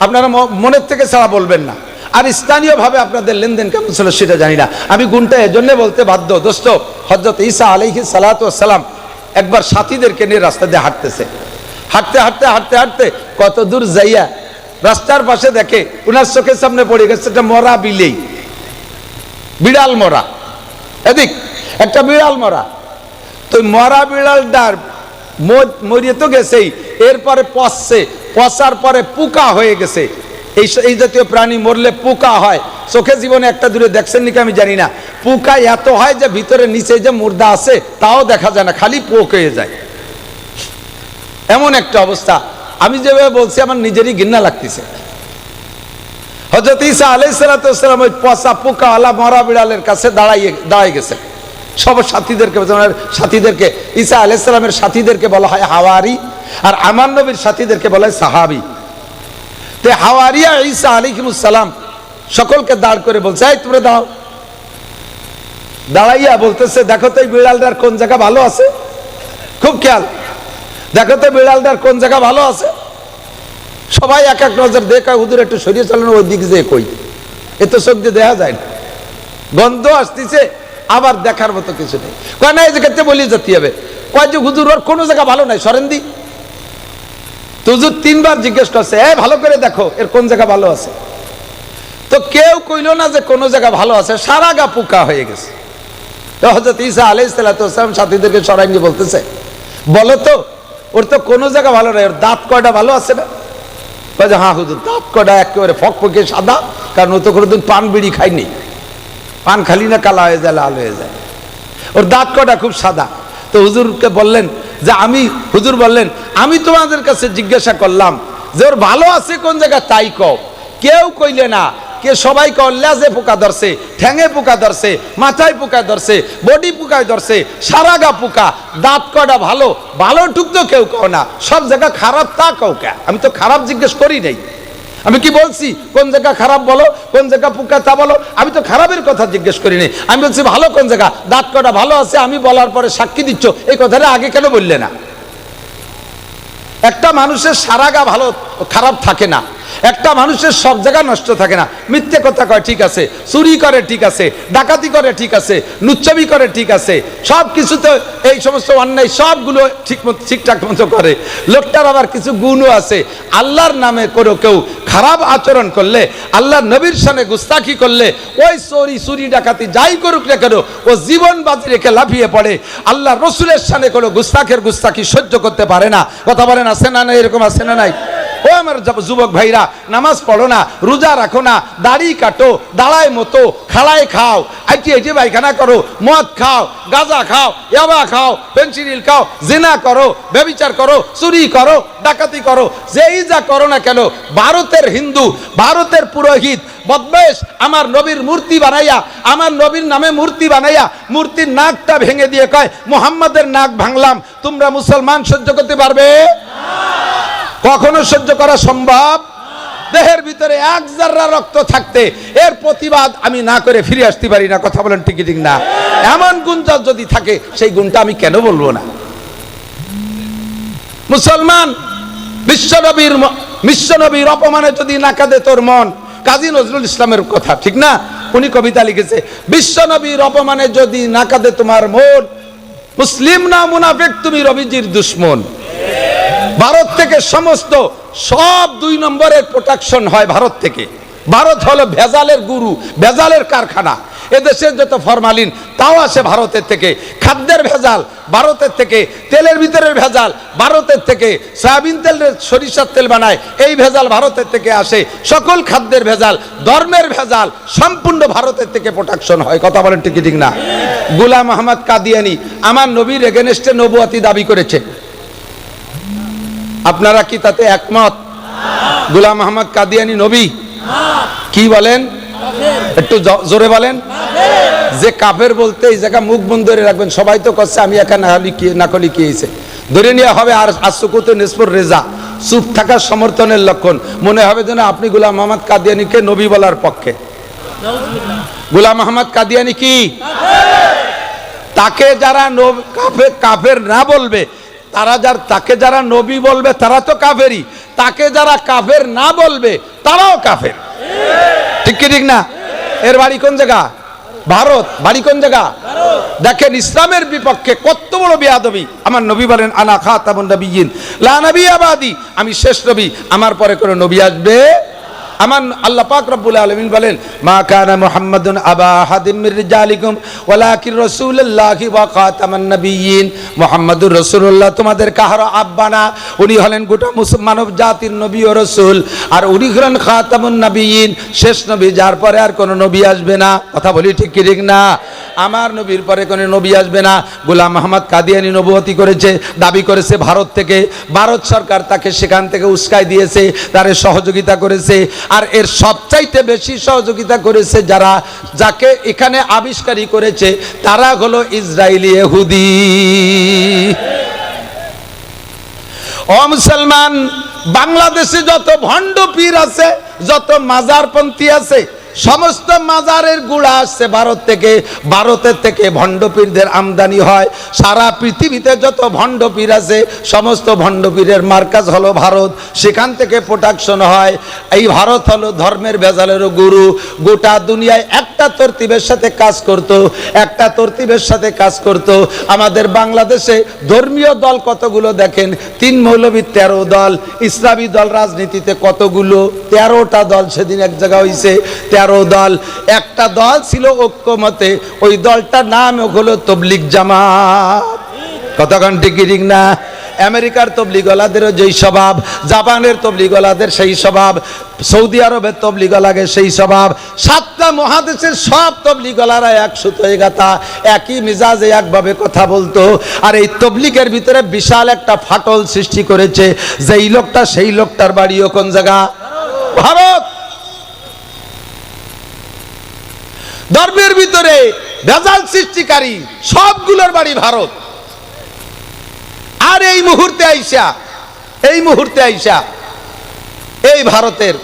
আপনারা মনের থেকে ছাড়া বলবেন না। আর স্থানীয়ভাবে আপনাদের লেনদেন কেমন ছিল সেটা জানি না, আমি গুণটা এজন্য বলতে বাধ্য। দোস্ত, হযরত ঈসা আলাইহিস সালাতু ওয়াস সালাম একবার সাথীদেরকে নিয়ে রাস্তা দিয়ে হাঁটতেছে। হাঁটতে হাঁটতে হাঁটতে হাঁটতে কত দূর যাইয়া রাস্তার পাশে দেখে উনার চোখের সামনে পড়ে গেছে একটা মরা বিলেই, বিড়াল মরা। এদিক একটা বিড়াল মরা, তো মরা বিড়ালটার মরিয়ে তো গেছেই, এরপরে পচছে, পচার পরে পোকা হয়ে গেছে। এই জাতীয় প্রাণী মরলে পোকা হয়, চোখে জীবনে একটা দূরে দেখছেন নাকি আমি জানি না। পোকা এত হয় যে ভিতরে নিচে যে মুর্দা আছে তাও দেখা যায় না, খালি পোক হয়ে যায়, এমন একটা অবস্থা। আমি যেভাবে বলছি আমার নিজেরই ঘৃণা লাগতেছে। হযরত ঈসা আলাইহিস সালাতু ওয়াস সালাম ওই পচা পোকা আলা মরা বিড়ালের কাছে দাঁড়ায় গেছে। সব সাথীদেরকে ঈসা আলাইহিস সালামের সাথীদেরকে বলা হয় হাওয়ারি, আর আমার নবীর সাথীদেরকে বলা হয় সাহাবী। তে হাওয়ারিয়া ঈসা আলাইহিস সালাম সকলকে দাঁড় করে বলছে, এই তোমরা দাও। দাঁড়াইয়া বলতেছে, দেখো তো এই বিড়ালটার কোন জায়গা ভালো আছে, খুব খেয়াল, দেখো তো বিড়ালটার কোন জায়গা ভালো আছে। সবাই এক এক নজর দেখা, হুজুর একটু সরিয়ে চালানো, ওই দিক যে কই, এ তো চোখ দিয়ে দেখা যায় না, গন্ধ আসতেছে, আবার দেখার মতো কিছু নেই। কয় না এই জায়গাতে বলি যেতে হবে। কয় যে হুজুর ওর কোনো জায়গা ভালো নাই, সরেন দি। তো হুজুর 3 বার জিজ্ঞেস করছে, ভালো করে দেখো এর কোন জায়গা ভালো আছে। তো কেউ কইল না যে কোন জায়গা ভালো আছে, সারা গা পোকা হয়ে গেছে। তো হযরত ঈসা আলাইহিস সালাতু ওয়াস সালাম সাথীদেরকে সরাই নিয়ে বলতেছে, বলো তো ওর তো কোনো জায়গা ভালো নাই, ওর দাঁত কয়টা ভালো আছে না? বলে হ্যাঁ হুজুর, দাঁত কয়টা একেবারে ফকফকে সাদা, কারণ ও তো কোনোদিন পান বিড়ি খায়নি, পান খালি না কালা হয়ে যায়, লাল হয়ে যায়, ওর দাঁত কয়টা খুব সাদা। তো হুজুরকে বললেন যে হুজুর বললেন, আমি তোমাদের কাছে জিজ্ঞাসা করলাম যে ওর ভালো আছে কোন জায়গা, তাই কও। কেউ কইলে না, কে সবাই কও লেজে পোকা ধরছে, ঠ্যাঙে পোকা ধরছে, মাথায় পোকা ধরছে, বডি পোকায় ধরছে, সারা গা পোকা, দাঁত কয়টা ভালো, ভালো টুক তো কেউ কও না, সব জায়গা খারাপ তা কও কে? আমি তো খারাপ জিজ্ঞেস করি নাই, আমি কি বলছি কোন জায়গা খারাপ বলো, কোন জায়গা পোকা তা বলো, আমি তো খারাপের কথা জিজ্ঞেস করি নাই। আমি বলছি ভালো কোন জায়গা, দাঁত কয়টা ভালো আছে, আমি বলার পরে সাক্ষী দিচ্ছ, এই কথাটা আগে কেন বললে না? একটা মানুষের সারা গা ভালো খারাপ থাকে না, একটা মানুষের সব জায়গা নষ্ট থাকে না। মিথ্যে কথা কয় ঠিক আছে, চুরি করে ঠিক আছে, ডাকাতি করে ঠিক আছে, লুচ্চামি করে ঠিক আছে, সব কিছুতে এই সমস্ত অন্যায় সবগুলো ঠিকঠাক মতো করে। লোকটার আবার কিছু গুণও আছে। আল্লাহর নামে করে কেউ খারাপ আচরণ করলে, আল্লাহর নবীর সামনে গুস্তাখি করলে, ওই চুরি ডাকাতি যাই করুক না কেন, ও জীবন বাজি রেখে লাফিয়ে পড়ে। আল্লাহ রসুলের সামনে কোনো গুস্তাখি সহ্য করতে পারে না। কথা বলেন আছে না নাই? এরকম আছে না নাই? ও আমার যুবক ভাইরা, নামাজ পড়ো না, রোজা রাখো না, দাড়ি কাটো, দাঁড়ায় মতো, খালায় খাও, আইটি আইটি পায়খানা করো, মদ খাও, গাঁজা খাও, ইয়াবা খাও, পেনসিডিল খাও, জিনা করো, ব্যভিচার করো, চুরি করো, ডাকাতি করো, যেই যা করো না কেন, ভারতের হিন্দু, ভারতের পুরোহিত বদমাইশ আমার নবীর মূর্তি বানাইয়া, আমার নবীর নামে মূর্তি বানাইয়া মূর্তির নাকটা ভেঙে দিয়ে কয় মুহাম্মাদের নাক ভাঙলাম। তোমরা মুসলমান সহ্য করতে পারবে? কখনো সহ্য করা সম্ভব? দেহের ভিতরে এক জাররা রক্ত থাকতে এর প্রতিবাদ আমি না করে ফিরে আসতে পারি না। কথা বলেন ঠিক ঠিক না? এমন গুণ যদি থাকে সেই গুণটা আমি কেন বলবো না? মুসলমান বিশ্বনবীর অপমানে যদি না কাঁদে তোর মন, কাজী নজরুল ইসলামের কথা, ঠিক না? উনি কবিতা লিখেছে, বিশ্বনবীর অপমানে যদি না কাঁদে তোমার মন, মুসলিম না মুনাফিক তুমি রবিজির দুশ্মন। ভারত থেকে সমস্ত সব 2 নম্বরের প্রোটেকশন হয় ভারত থেকে। ভারত হলো ভেজালের গুরু, ভেজালের কারখানা। এদেশের যত ফরমালিন তাও আসে ভারতের থেকে, খাদ্যের ভেজাল ভারতের থেকে, তেলের ভিতরের ভেজাল ভারতের থেকে, সয়াবিন তেলের সরিষার তেল বানায় এই ভেজাল ভারতের থেকে আসে, সকল খাদ্যের ভেজাল, ধর্মের ভেজাল সম্পূর্ণ ভারতের থেকে প্রোটেকশন হয়। কথা বলেন ঠিক ঠিক না? গোলাম আহমদ কাদিয়ানি আমার নবীর এগেনস্টে নবুয়তি দাবি করেছে, আপনারা কি তাতে একমত? গোলাম আহমদ কাদিয়ানি নবী? কি বলেন? একটু জোরে বলেন। যে কাফের বলতে এই জায়গা মুখ বন্ধ করে রাখবেন। সবাই তো করছে আমি একা নাকলি কিয়েছে, ধরে নেওয়া হবে আর আসুকুতে নিসপুর রেজা, চুপ থাকার সমর্থনের লক্ষণ। মনে হবে যেন আপনি গোলাম আহমদ কাদিয়ানিকে নবী বলার পক্ষে। গোলাম আহমদ কাদিয়ানি কি? তাকে যারা কাফের না বলবে, তাকে যারা নবী বলবে তারা তো কাফেরই, তাকে যারা কাফের না বলবে তারাও কাফের। ঠিক কি ঠিক না? এর বাড়ি কোন জায়গা? ভারত। বাড়ি কোন জায়গা? দেখেন ইসলামের বিপক্ষে কত বড় বেয়াদবি। আমার নবী বলেন আনা খাতামুন নবিয়্যিন লা নাবিয়্যা বাদি, আমি শেষ নবী, আমার পরে কোনো নবী আসবে। আমার আল্লাহ পাক রব্বুল আলামিন বলেন মা কানা মুহাম্মাদুন আবা আহাদিম মির রিজালিকুম ওয়ালাকিন রাসূলুল্লাহি ওয়া খাতামান নবিয়্যিন। মুহাম্মাদুর রাসূলুল্লাহ তোমাদের কাহারো আব্বা না, উনি হলেন গোটা মানব জাতির নবী ও রাসূল, আর উনি হলেন খাতামুন নবিয়্যিন, শেষ নবী, যার পরে আর কোনো নবী আসবে না। কথা বলি ঠিক কি ঠিক না? আমার নবীর পরে কোনো নবী আসবে না। গোলাম আহমদ কাদিয়ানি নবুয়তি করেছে, দাবি করেছে ভারত থেকে। ভারত সরকার তাকে সেখান থেকে উস্কাই দিয়েছে, তারে সহযোগিতা করেছে। আর এর সবচাইতে বেশি সহযোগিতা করেছে যাকে এখানে আবিষ্কারী করেছে, তারা হলো ইসরায়েলি ইহুদি। ও মুসলমান, বাংলাদেশে যত ভণ্ড পীর আছে, যত মাজারপন্থী আছে, সমস্ত মাজারের গুড়া আসছে ভারত থেকে। ভারতের থেকে ভণ্ডপীরদের আমদানি হয়। সারা পৃথিবীতে যত ভণ্ডপীর আছে সমস্ত ভণ্ডপীরের মার্কাজ হলো ভারত, সেখান থেকে প্রোটেকশন হয়। এই ভারত হলো ধর্মের ভেজালেরও গুরু। গোটা দুনিয়ায় একটা তরতিবের সাথে কাজ করত, একটা তরতিবের সাথে কাজ করত। আমাদের বাংলাদেশে ধর্মীয় দল কতগুলো দেখেন, 3 মৌলবী 13 দল, ইসলামী দল রাজনীতিতে কতগুলো, 13টা দল সেদিন এক জায়গা হয়েছে, 13 দল। একটা দল ছিল ঐক্যমতে, ওই দলটার নাম হলো তবলিগ জামাত। কতক্ষণ ঠিক ঠিক না? আমেরিকার তবলিগলাদেরও যেই স্বভাব, জাপানের তবলিগলাদের সেই স্বভাব, সৌদি আরবের তবলিগলাদের সেই স্বভাব, 7টা মহাদেশের সব তবলিগলারা এক সুতোয় গাঁথা, একই মিজাজে একভাবে কথা বলতো। আর এই তবলিগের ভিতরে বিশাল একটা ফাটল সৃষ্টি করেছে। যেই লোকটা, সেই লোকটার বাড়িও কোন জায়গা? ভারত। ধর্মের ভিতরে ভেজাল সৃষ্টিকারী সবগুলোর বাড়ি ভারত। আর এই মুহূর্তে আইসা এই ভারতের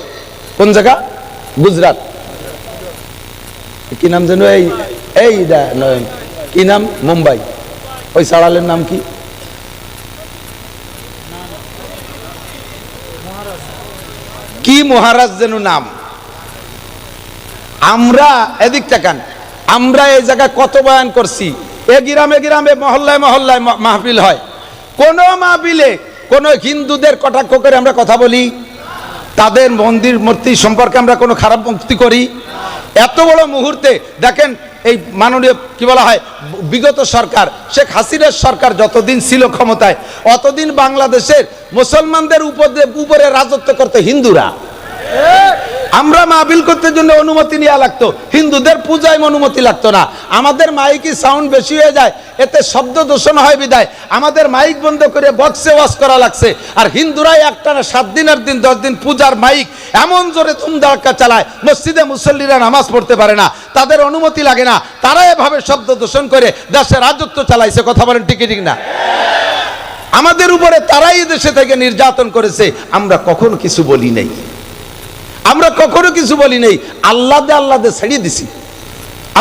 কোন জায়গা? গুজরাট। কি নাম যেন? এই কি নাম? মুম্বাই। ওই সাড়ালের নাম কি? কি মহারাজ যেন নাম। আমরা এদিক তাকান, আমরা এই জায়গায় কত বয়ান করছি। এ গ্রামে গ্রামে মহল্লায় মহল্লায় মাহফিল হয়। কোন মাহফিলে কোন হিন্দুদের কটাক্ষ করে আমরা কথা বলি? তাদের মন্দির মূর্তি সম্পর্কে আমরা কোনো খারাপ মুক্তি করি? এত বড় মুহূর্তে দেখেন এই মাননীয় কি বলা হয়, বিগত সরকার শেখ হাসিনার সরকার যতদিন ছিল ক্ষমতায়, অতদিন বাংলাদেশের মুসলমানদের উপরে রাজত্ব করতে হিন্দুরা। আমরা মাহফিল করতে জন্য অনুমতি নেওয়া লাগতো, হিন্দুদের পূজায় অনুমতি লাগতো না। আমাদের মাইকি সাউন্ড বেশি হয়ে যায়, এতে শব্দ দূষণ হয় বিদায় আমাদের মাইক বন্ধ করে বক্সে ওয়াজ করা লাগছে। আর হিন্দুরাই একটানা 7 দিনের দিন 10 দিন পূজার মাইক এমন জোরে ধুমধাক্কা চালায়, মসজিদে মুসল্লিরা নামাজ পড়তে পারে না, তাদের অনুমতি লাগে না, তারা এভাবে শব্দ দূষণ করে দেশে রাজত্ব চালাইছে। কথা বলেন ঠিক ঠিক না? আমাদের উপরে তারাই দেশে থেকে নির্যাতন করেছে, আমরা কখনো কিছু বলি নাই, আমরা কখনো কিছু বলি নাই। আল্লাহ দে ছেড়ে দিছি।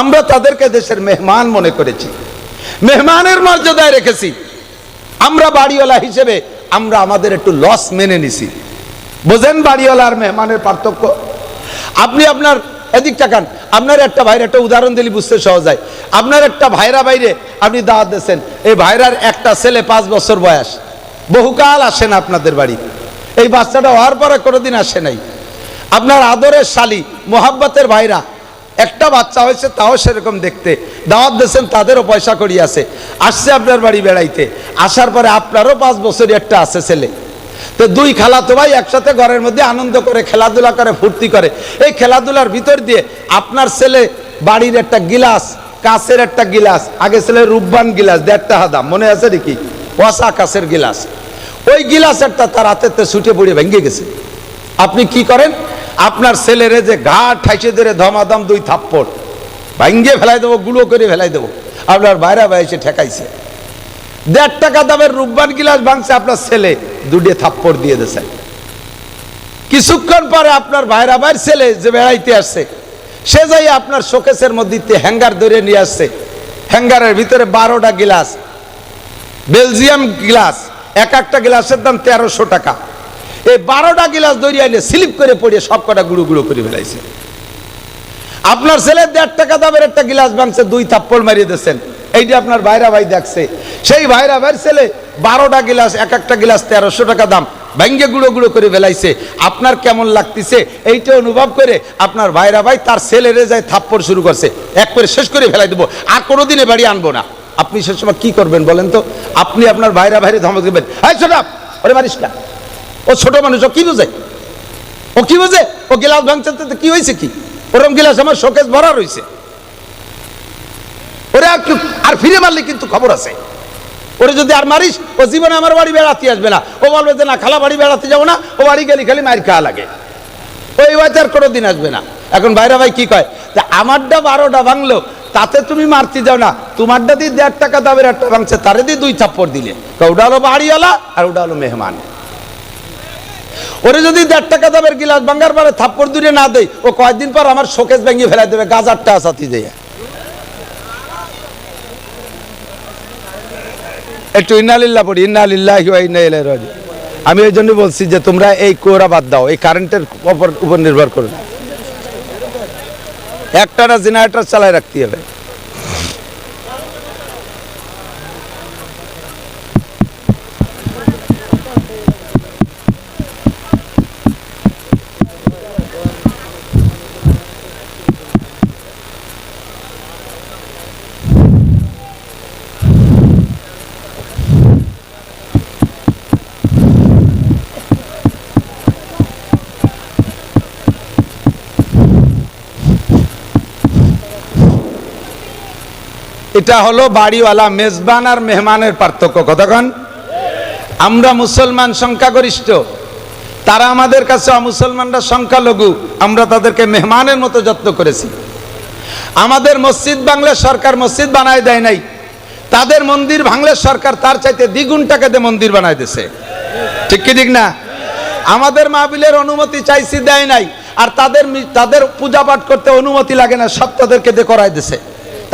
আমরা তাদেরকে দেশের মেহমান মনে করেছি, মেহমানের মর্যাদায় রেখেছি। আমরা বাড়িওয়ালা হিসেবে আমরা আমাদের একটু লস মেনে নিছি। বোঝেন বাড়িওয়ালা আর মেহমানের পার্থক্য? আপনি আপনার এদিক টাকান, আপনার একটা ভাইয়ের একটা উদাহরণ দিলে বুঝতে সহজ হয়। আপনার একটা ভাইরা বাইরে আপনি দাওয়াত দিয়েছেন, এই ভাইরার একটা ছেলে 5 বছর বয়স, বহুকাল আসে না আপনাদের বাড়ি, এই বাচ্চাটা হওয়ার পরে কোনোদিন আসে নাই। আপনার আদরের শালি মোহাব্বতের ভাইরা একটা বাচ্চা হয়েছে, তাও সেরকম দেখতে, দাওয়াত দিয়েছেন, তাদেরও পয়সা করি আছে, আসছে আপনার বাড়ি বেড়াইতে। আসার পরে আপনারও 5 বছরই একটা আছে ছেলে, তো 2 খালাতো ভাই একসাথে ঘরের মধ্যে আনন্দ করে খেলাধুলা করে ফুর্তি করে। এই খেলাধুলার ভিতর দিয়ে আপনার ছেলে বাড়ির একটা গিলাস, কাঁচের একটা গিলাস, আগে ছেলে রূপবান গিলাস 1.5 টাকা দাম, মনে আছে নাকি? ওয়াসা কাঁচের গিলাস, ওই গিলাস একটা তার হাতেতে ছুটে পড়ে ভেঙে গেছে। আপনি কি করেন? আপনার ছেলেরে যে ঘাট ঠাইসে ধরে ধমাধম 2 থাপ্পড় ভাঙ্গে ফেলাই দেবো, গুঁড়ো করে ফেলাই দেবো। আপনার বাইরে বাইসে ঠেকাইছে, 1.5 টাকা দামের রূপবান গিলাস ভাঙছে, আপনার ছেলে 2 থাপ্পড় দিয়ে দিয়েছে। কিছুক্ষণ পরে আপনার ভাইরা ভাইয়ের ছেলে যে বেড়াইতে আসছে, সে যাই আপনার শোকেসের মধ্যে হ্যাঙ্গার ধরে নিয়ে আসছে, হ্যাঙ্গারের ভিতরে 12টা গিলাস, বেলজিয়াম গিলাস, এক একটা গ্লাসের দাম 1300 টাকা। এই 12টা গিলাস দৌড়িয়ে আইলে স্লিপ করে পড়িয়ে সব কটা গুঁড়ো গুঁড়ো করে ফেলাইছে। আপনার ছেলে 1.5 টাকা দামের একটা গিলাস ভাঙছে, 2 থাপ্পড় মারিয়ে দিয়েছেন। এইটা আপনার ভাইরা ভাই দেখছে, সেই ভাইরা ভাইয়ের ছেলে 12টা গিলাস, এক একটা গিলাস 1300 টাকা দাম, ভাঙ্গে গুঁড়ো গুঁড়ো করে ফেলাইছে। আপনার কেমন লাগতেছে এইটা অনুভব করে আপনার ভাইরা ভাই তার ছেলেরে যায় থাপ্পড় শুরু করছে, এক করে শেষ করে ফেলাই দেবো, আর কোনোদিনে বাড়ি আনবো না। আপনি সে সময় কি করবেন বলেন তো? আপনি আপনার ভাইরা ভাইরে ধমক দেবেন, এই ছোট ওরে মারিস না, ও ছোট মানুষ, ও কি বোঝে, ও কি বোঝে, ও গিলাস ভাঙছে কি হয়েছে, কি ওরম গিলাস আমার শোকেস ভরা রয়েছে, ওরে আর ফিরে মারলে কিন্তু খবর আছে, ওরে যদি আর মারিস ও জীবনে আমার বাড়ি বেড়াতে আসবে না। ও বলবে যে না, খালা বাড়ি বেড়াতে যাবো না, ও বাড়ি গেলে খালি মার খাওয়া লাগে, ওই বাচ্চা আর কোনোদিন আসবে না। এখন ভাইরা ভাই কি কয়, যে আমারটা 12টা ভাঙলো, তাতে তুমি মারতে যাও না, তোমারটা দিয়ে 1.5 টাকা দামের একটা ভাঙছে, তারে দিয়ে 2 থাপ্পড় দিলে, ওটা হলো বাড়িওয়ালা আর ওটা হলো মেহমান। ওরে যদি 1.5 টাকা দামের গিলাস ভাঙার পরে থাপ্পড় দূরে না দেয়, ও কয়েকদিন পর আমার শোকেস ভেঙে ফেলাই দেবে, গাজারটা আসাতি দেয়। একটু ইন্নালিল্লাহ পড়ি, ইন্নালিল্লাহি ওয়া ইন্না ইলাইহি রাজিউন। আমি এই জন্য বলছি যে তোমরা এই কোরা বাদ দাও, এই কারেন্টের উপর নির্ভর করো না, একটানা জেনারেটর চালায় রাখতে হবে। এটা হলো বাড়িওয়ালা, মেজবান আর মেহমানের পার্থক্য। কতক্ষণ? আমরা মুসলমান সংখ্যাগরিষ্ঠ, তারা আমাদের কাছে অমুসলমানরা সংখ্যালঘু, আমরা তাদেরকে মেহমানের মতো যত্ন করেছি। আমাদের মসজিদ বাংলা সরকার মসজিদ বানায় দেয় নাই, তাদের মন্দির ভাঙলে সরকার তার চাইতে দ্বিগুণ টাকা দিয়ে মন্দির বানায় দিছে, ঠিক কি ঠিক না? আমাদের মাহফিলের অনুমতি চাইছি, দেয় নাই, আর তাদের পূজা পাঠ করতে অনুমতি লাগে না, সব তাদেরকে দিয়ে করাই দিছে।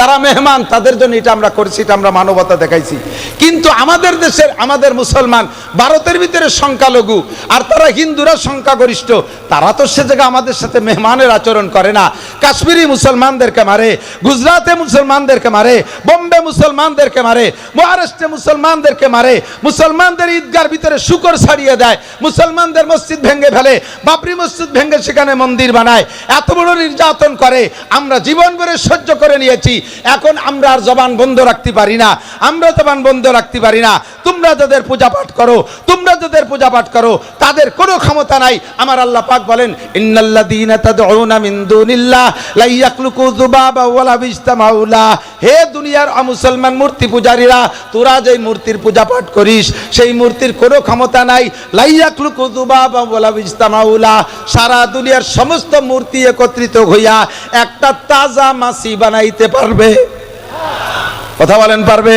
তারা মেহমান, তাদের জন্য এটা আমরা করেছি, এটা আমরা মানবতা দেখাইছি। কিন্তু আমাদের দেশের আমাদের মুসলমান ভারতের ভিতরে সংখ্যালঘু, আর তারা হিন্দুরা সংখ্যাগরিষ্ঠ, তারা তো সে জায়গায় আমাদের সাথে মেহমানের আচরণ করে না। কাশ্মীরি মুসলমানদেরকে মারে, গুজরাটে মুসলমানদেরকে মারে, বোম্বে মুসলমানদেরকে মারে, মহারাষ্ট্রে মুসলমানদেরকে মারে, মুসলমানদের ঈদগার ভিতরে শুকর ছাড়িয়ে দেয়, মুসলমানদের মসজিদ ভেঙে ফেলে, বাবরি মসজিদ ভেঙে সেখানে মন্দির বানায়, এত বড় নির্যাতন করে। আমরা জীবন ভরে সহ্য করে নিয়েছি, এখন আমরা আর জবান বন্ধ রাখতে পারি না, আমরা জবান বন্ধ রাখতে পারি না। তোমরা যাদের পূজা পাঠ করো, তোমরা যাদের পূজা পাঠ করো তাদের কোনো ক্ষমতা নাই। আমার আল্লাহ পাক বলেন, ইন্নাল্লাযীনা তাদউনা মিন দুনিল্লাহ লা ইয়াখলুকু যুবাবা ওয়ালা বিজতামাউ লাহ। হে দুনিয়ার মুসলমান মূর্তি পূজারীরা, তোরা যেই মূর্তির পূজা পাঠ করিস সেই মূর্তির কোনো ক্ষমতা নাই। লা ইয়াখলুকু যুবাবা ওয়ালা বিজতামাউ লাহ। সারা দুনিয়ার সমস্ত মূর্তি একত্রিত হইয়া একটা তাজা মাছি বানাইতে পারবে? কথা বলেন, পারবে?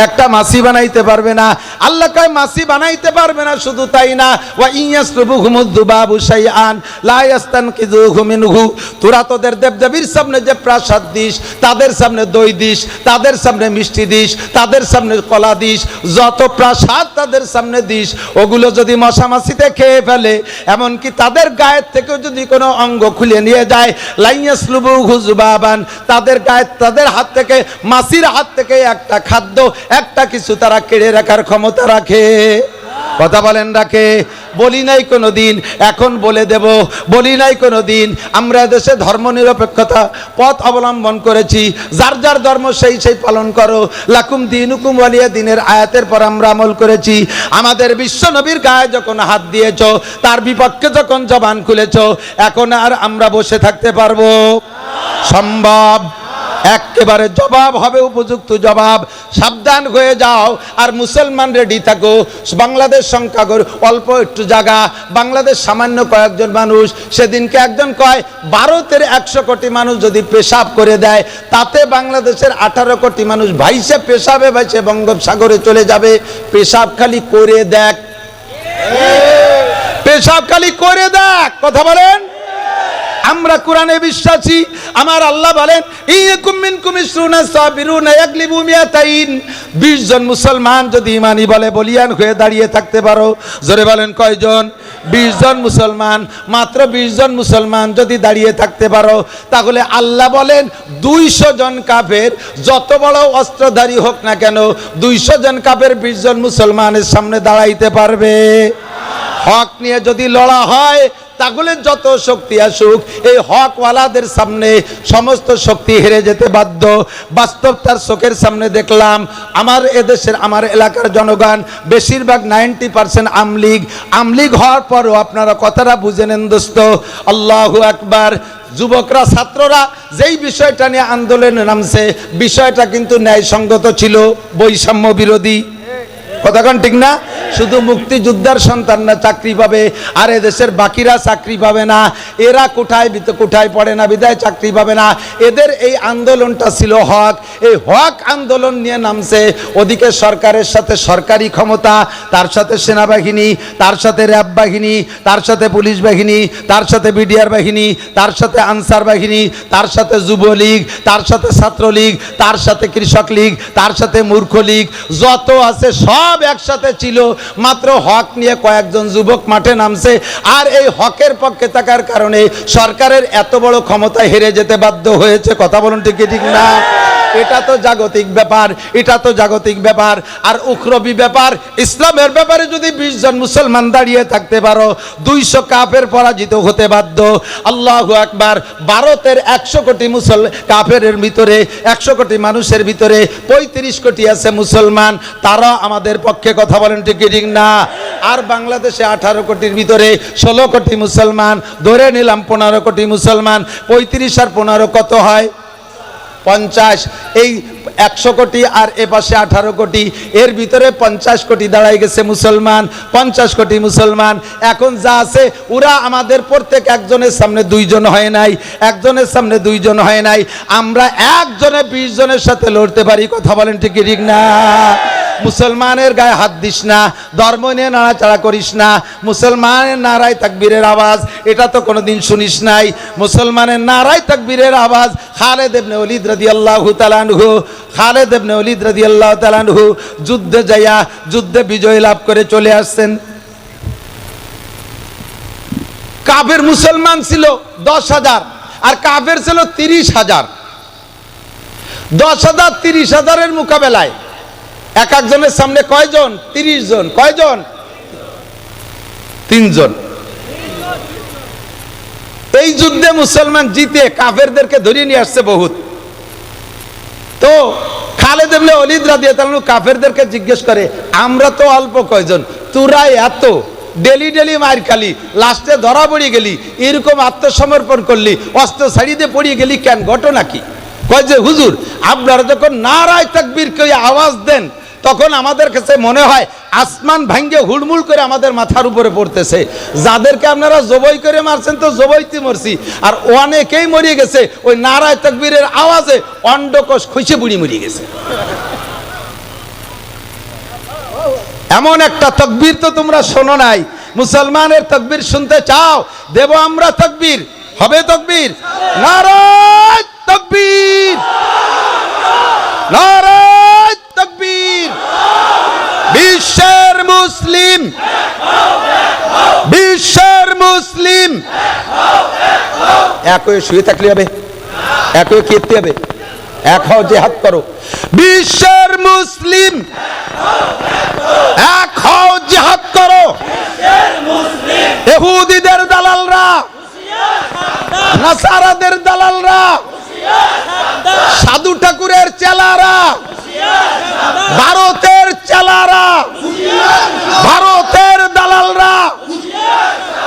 একটা মাছি বানাইতে পারবে না। আল্লাহ কয় মাছি বানাইতে পারবে না, শুধু তাই না, ওয়া ইয়াসলুবুহুমুদ যুবাবু শাইআন লা ইয়াস্তানকিযুহু মিনহু। তোরা তোদের দেবদেবীর সামনে যে প্রসাদ দিস, তাদের সামনে দই দিস, তাদের সামনে মিষ্টি দিস, তাদের সামনে কলা দিস, যত প্রসাদ তাদের সামনে দিস, ওগুলো যদি মশা মাছিতে খেয়ে ফেলে, এমনকি তাদের গায়ের থেকেও যদি কোনো অঙ্গ খুলে নিয়ে যায়, লা ইয়াসলুবুহু যুবাবান, তাদের গায়ে, তাদের হাত থেকে, মাছির হাত থেকে একটা খাদ্য, একটা কিছু তারা কেড়ে রাখার ক্ষমতা রাখে। কথা বলেন, রাখে? বলি নাই কোনোদিন, এখন বলে দেব, বলি নাই কোনোদিন। আমরা দেশে ধর্মনিরপেক্ষতা পথ অবলম্বন করেছি, যার যার ধর্ম সেই সেই পালন করো, লাকুম দীনুকুম ওয়ালিয়া দিনের আয়াতের পর আমরা আমল করেছি। আমাদের বিশ্ব নবীর গায়ে যখন হাত দিয়েছ, তার বিপক্ষে যখন জবান খুলেছ, এখন আর আমরা বসে থাকতে পারবো? সম্ভব? একেবারে জবাব হবে, উপযুক্ত জবাব। সাবধান হয়ে যাও। আর মুসলমান রেডি থাকো। বাংলাদেশ সংখ্যাগরিষ্ঠ, অল্প একটু জায়গা, বাংলাদেশ সামান্য কয়েকজন মানুষ। সেদিনকে একজন কয়, ভারতের 100 কোটি মানুষ যদি পেশাব করে দেয়, তাতে বাংলাদেশের 18 কোটি মানুষ ভাইসে পেশাবে ভাইসে বঙ্গোপসাগরে চলে যাবে। পেশাব খালি করে দেখ, পেশাব খালি করে দেখ। কথা বলেন? আমরা কোরআনে বিশ্বাসী। আমার আল্লাহ বলেন, ইয়াকুম মিনকুম 20 সাবিরুনা ইয়াগলিবু মিয়াতাইন। 20 জন মুসলমান যদি ঈমানি বলে বলিয়ান হয়ে দাঁড়িয়ে থাকতে পারো, জোরে বলেন কয়জন? 20 জন মুসলমান, মাত্র 20 জন মুসলমান যদি দাঁড়িয়ে থাকতে পারো, তাহলে আল্লাহ বলেন 200 জন কাফের যত বড় অস্ত্রধারী হোক না কেন, 200 জন কাফের 20 জন মুসলমানের সামনে দাঁড়াইতে পারবে? হক নিয়ে যদি লড়া হয়, তাহলে যত শক্তি আসুক, এই হকওয়ালাদের সামনে সমস্ত শক্তি হেরে যেতে বাধ্য। বাস্তব তার চোখের সামনে দেখলাম। আমার এদেশের, আমার এলাকার জনগণ বেশিরভাগ 90% আমলিগ হওয়ার পরও আপনারা কথাটা বুঝে নেন দোস্ত। আল্লাহু আকবার। যুবকরা, ছাত্ররা যেই বিষয়টা নিয়ে আন্দোলনে নামছে, বিষয়টা কিন্তু ন্যায়সঙ্গত ছিল, বৈষম্য বিরোধী। কথাক্ষণ ঠিক না? শুধু মুক্তিযোদ্ধার সন্তানরা চাকরি পাবে, আর এদেশের বাকিরা চাকরি পাবে না। এরা কোঠায় পড়ে না, বিদায় চাকরি পাবে না। এদের এই আন্দোলনটা ছিল হক। এই হক আন্দোলন নিয়ে নামছে। ওদিকে সরকারের সাথে সরকারি ক্ষমতা, তার সাথে সেনাবাহিনী, তার সাথে র্যাব বাহিনী, তার সাথে পুলিশ বাহিনী, তার সাথে বিডিআর বাহিনী, তার সাথে আনসার বাহিনী, তার সাথে যুবলীগ, তার সাথে ছাত্রলীগ, তার সাথে কৃষক লীগ, তার সাথে মূর্খ লীগ, যত আছে সব একসাথে ছিল। মাত্র হক নিয়ে কয়েকজন যুবক মাঠে নামছে, আর এই হকের পক্ষে থাকার কারণে সরকারের এত বড় ক্ষমতায় হেরে যেতে বাধ্য হয়েছে। কথা বলুন, ঠিক কি ঠিক না? এটা তো জাগতিক ব্যাপার, এটা তো জাগতিক ব্যাপার। আর উখরবি ব্যাপার, ইসলামের ব্যাপারে যদি 20 জন মুসলমান দাঁড়িয়ে থাকতে পারো, 200 কাফের পরাজিত হতে বাধ্য। আল্লাহু আকবার। ভারতের 100 কোটি কাফেরের ভিতরে, 100 কোটি মানুষের ভিতরে 35 কোটি আছে মুসলমান, তারা আমাদের পক্ষে। কথা বলেন, ঠিক কি ঠিক না? আর বাংলাদেশে 18 কোটির ভিতরে 16 কোটি মুসলমান, ধরে নিলাম 15 কোটি মুসলমান। 35 আর 15 কত হয়? 50। এই 100 কোটি আর এ পাশে 18 কোটি, এর ভিতরে 50 কোটি দাঁড়াই গেছে মুসলমান। 50 কোটি মুসলমান এখন যা আছে, ওরা আমাদের প্রত্যেক একজনের সামনে 2 জন হয় নাই, একজনের সামনে 2 জন হয় নাই। আমরা একজনে 20 জনের সাথে লড়তে পারি। কথা বলেন, ঠিক কি ঠিক না? মুসলমানের গায়ে হাত দিস না, ধর্ম নিয়ে নাড়াচাড়া করিস না। মুসলমানের নারায় তাকবীরের আওয়াজ, এটা তো কোনোদিন শুনিস নাই। মুসলমানের নারায় তাকবীরের আওয়াজ। খালেদ ইবনে ওলীদ রাদিয়াল্লাহু তাআলা আনহু, খালেদ ইবনে ওলীদ রাদিয়াল্লাহু তাআলা আনহু যুদ্ধে বিজয় লাভ করে চলে আসছেন। কাফের মুসলমান ছিল 10,000, আর কাফের ছিল 30,000। 10,000 30,000-এর মোকাবেলায় এক একজনের সামনে কয়জন? 30 জন। কয়জন? 3 জন। এই যুদ্ধে মুসলমান জিতে কাফেরদেরকে ধরিয়ে নিয়ে আসছে বহুত। তো খালেদ ইবনে ওলীদ রাদিয়াল্লাহু আনহু কাফেরদেরকে জিজ্ঞেস করে, আমরা তো অল্প কয়জন, তোরা এত, ডেলি ডেলি মার খালি, লাস্টে ধরা পড়ে গেলি, এরকম আত্মসমর্পণ করলি, অস্ত্র ছাড়িয়ে পড়িয়ে গেলি কেন, ঘটনা কি? কয় যে হুজুর, আপনারা যখন নারায়ে তাকবীর করে আওয়াজ দেন তখন আমাদের কাছে মনে হয় আসমান ভাঙ্গে হুড়মুড় করে আমাদের মাথার উপরে পড়তেছে। যাদেরকে আপনারা জবাই করে মারছেন তো জবাইতে মরছি, আর অনেকেই মরিয়ে গেছে ওই নারায়ে তাকবীরের আওয়াজে, অন্ডকোষ খসে বুড়ি মরিয়ে গেছে। এমন একটা তাকবীর তো তোমরা শোনো নাই। মুসলমানের তাকবীর শুনতে চাও? দেব আমরা তাকবীর, হবে তাকবীর, নারায়ে তাকবীর, নারায়ে তাকবীর। বিশ্বের মুসলিম, বিশ্বের মুসলিম এক হয়ে শুয়ে থাকলে হবে, এক হয়ে খেতে হবে, এক হও, জিহাদ করো। বিশ্বের মুসলিম এক হও, জিহাদ করো। ইহুদিদের দালালরা, নাসারাদের দালালরা, সাধু ঠাকুরের চেলারা, ভারতের চেলারা, ভারতের দালালরা,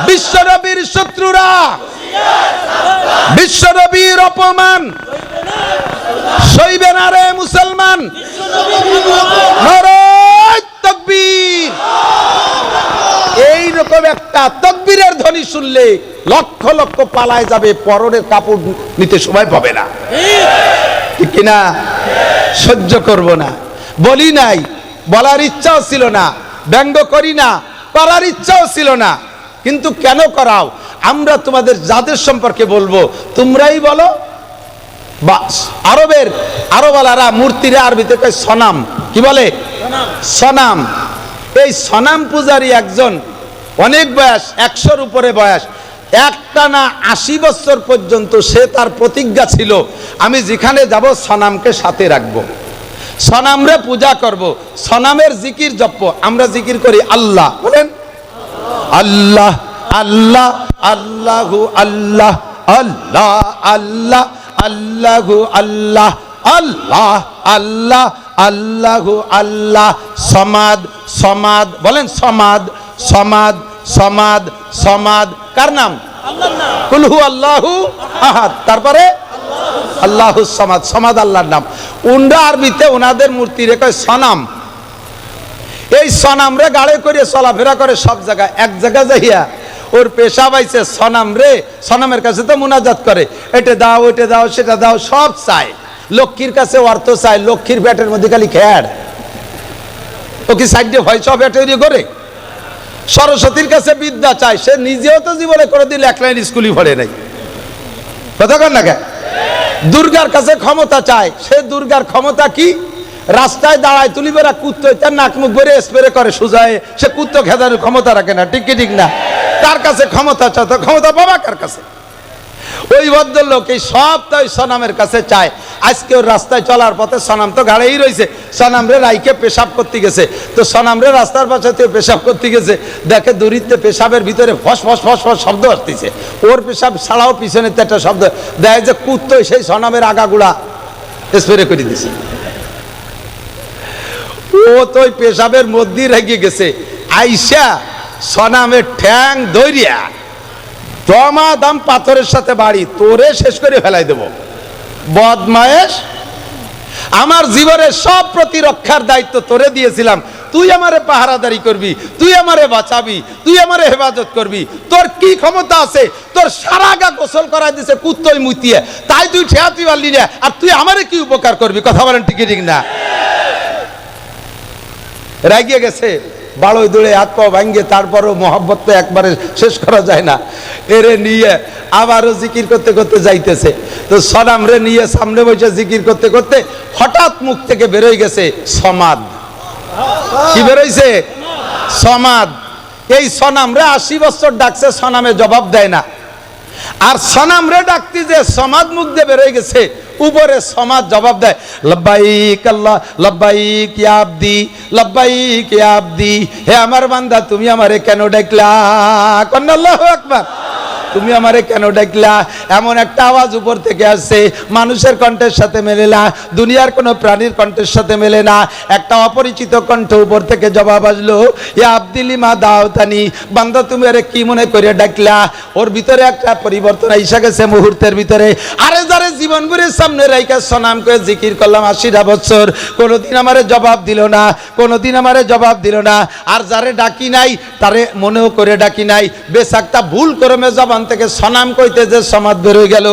বিশ্বনবীর শত্রুরা, বিশ্বনবীর অপমান সইবে না রে মুসলমান। নারায়ে তাকবীর। এইরকম একটা তাকবীরের ধ্বনি শুনলে লক্ষ লক্ষ পালায় যাবে, পরনের কাপড় নিতে সময় পাবে না, ঠিক কিনা? সহ্য করব না, বলি নাই, বলার ইচ্ছাও ছিল না, ব্যঙ্গ করি না, করার ইচ্ছাও ছিল না, কিন্তু কেন করাও? আমরা তোমাদের যাদের সম্পর্কে বলবো তোমরাই বলো। আরবের আরবওয়ালারা মূর্তিরা আরবিতে কয় সনাম, কি বলে? সনাম। এই সনাম পূজারী একজন, অনেক বয়স, 100-র উপরে বয়স, একটানা 80 বছর পর্যন্ত সে তার প্রতিজ্ঞা ছিল, আমি যেখানে যাব সনামকে সাথে রাখবো, সনামরে পূজা করব, সনামের জিকির জপ। আমরা জিকির করি আল্লাহ, বলেন আল্লাহ আল্লাহ, আল্লাহু আল্লাহ, আল্লাহ আল্লাহ, আল্লাহু আল্লাহ, আল্লাহ আল্লাহ, আল্লাহু আল্লাহ। সমাদ সমাদ, বলেন সমাদ সমাদ সমাদ সমাদ। কার নাম? আল্লাহর নাম। কুল হু আল্লাহু আহাদ, তারপরে আল্লাহু সমাদ, সমাদ আল্লাহর নাম। উন্ডা আরবিতে ওনাদের মূর্তি রেখে সনাম। এই সনাম রে গাড়ে করে চলাফেরা করে সব জায়গায়। এক জায়গায় যাইয়া ওর পেশাব আইছে সনাম রে, সনামের কাছে তো মুনাজাত করে, এটা দাও, ওইটা দাও, সেটা দাও, সব চায়। লক্ষ্মীর কাছে অর্থ চায়, লক্ষ্মীর পেটের মধ্যে খালি খেয়ার, ও কি সাইডে ভয় সব তৈরি করে। সরস্বতীর কাছে বিদ্যা চায়, সে নিজেও তো জীবনে কোনোদিন এক লাইন স্কুলই পড়ে নাই, কথা কন না কেন? দুর্গার কাছে ক্ষমতা চায়, সে দুর্গার ক্ষমতা কি? রাস্তায় দাঁড়ায় তুলি বেড়া কুত্তো, তার নাক মুখ বেড়ে স্প্রে করে সুজায়, সে কুত্তো খেদানোর ক্ষমতা রাখে না, ঠিক কি ঠিক না? তার কাছে ক্ষমতা চায়, তো ক্ষমতা পাবা কার কাছে? ওই ভদ্রলোক এই সব তো ওই সনামের কাছে চায়। আজকে ওর রাস্তায় চলার পথে সনাম তো গাড়েই রয়েছে, সনাম রে রাইকে পেশাব করতে গেছে, তো সনাম রে রাস্তার পাশে পেশাব করতে গেছে, দেখে দূরিতে পেশাবের ভিতরে ফস ফস ফস ফস শব্দ আসতেছে, ওর পেশাব ছাড়াও পিছনে একটা শব্দ, দেখে যে কুত্তো সেই সনামের আগাগুলা স্প্রে করে দিছে। ও তো ওই পেশাবের মধ্যেই রেগে গেছে, আইসা সনামের ঠ্যাং দইরিয়া জমা দাম পাথরের সাথে বাড়ি, তোরে শেষ করে ফেলাই দেব বদমায়েশ। আমার জীবনের সব প্রতিরক্ষার দায়িত্ব তোরে দিয়েছিলাম, তুই আমারে পাহারাদারি করবি, তুই আমারে বাঁচাবি, তুই আমারে হেফাজত করবি। তোর কি ক্ষমতা আছে? তোর সারা গা গোসল করাই দিছে কুত্তই মুতিয়ে, তাই তুই ঠেয়াতে পারলি না, আর তুই আমারে কি উপকার করবি? কথা বলেন ঠিক ঠিক না? রাগিয়ে গেছে, বাড়ই দৌড়ে হাত পা ভাঙ্গে, তারপরও মহব্বত তো একবারে শেষ করা যায় না। এরে নিয়ে আবারও জিকির করতে করতে যাইতেছে, তো সনাম রে নিয়ে সামনে বসে জিকির করতে করতে হঠাৎ মুখ থেকে বেরোয় গেছে সমাদ। কি বেরোইছে? সমাদ। এই সনাম রে 80 বছর ডাকছে, সনামে জবাব দেয় না। আর সনাম রে ডাকতে যে সমাদ মুখ দিয়ে বেরোয় গেছে, উপরে সমাজ জবাব দেয়, লব্বাইক আল্লাহ, লব্বাইক ইয়া আবদি, লব্বাইক ইয়া আবদি, হে আমার বান্দা তুমি আমারে কেন ডাকলা? কন্না আল্লাহু আকবার। তুমি আমারে কেন ডাকলা? এমন একটা আওয়াজ উপর থেকে আসছে, মানুষের কণ্ঠের সাথে মেলে না, দুনিয়ার কোনো প্রাণীর কণ্ঠের সাথে মেলে না। একটা অপরিচিত কণ্ঠ উপর থেকে জবাব আসলো, ইয়া আব্দিলি মা দাওতানি, বান্দা তুমি আরে কি মনে করে ডাকলা? ওর ভিতরে একটা পরিবর্তন এসে গেছে মুহূর্তের ভিতরে। আরে যারে জীবন ভরে সামনে রাইখা সনাম করে জিকির করলাম 80টা বছর, কোনোদিন আমারে জবাব দিল না, কোনোদিন আমারে জবাব দিল না। আর যারে ডাকি নাই তারে মনেও করে ডাকি নাই, বেসাকটা ভুল করমে জবান থেকে সনাম কইতে যে সমাদ বেরোয় গেল,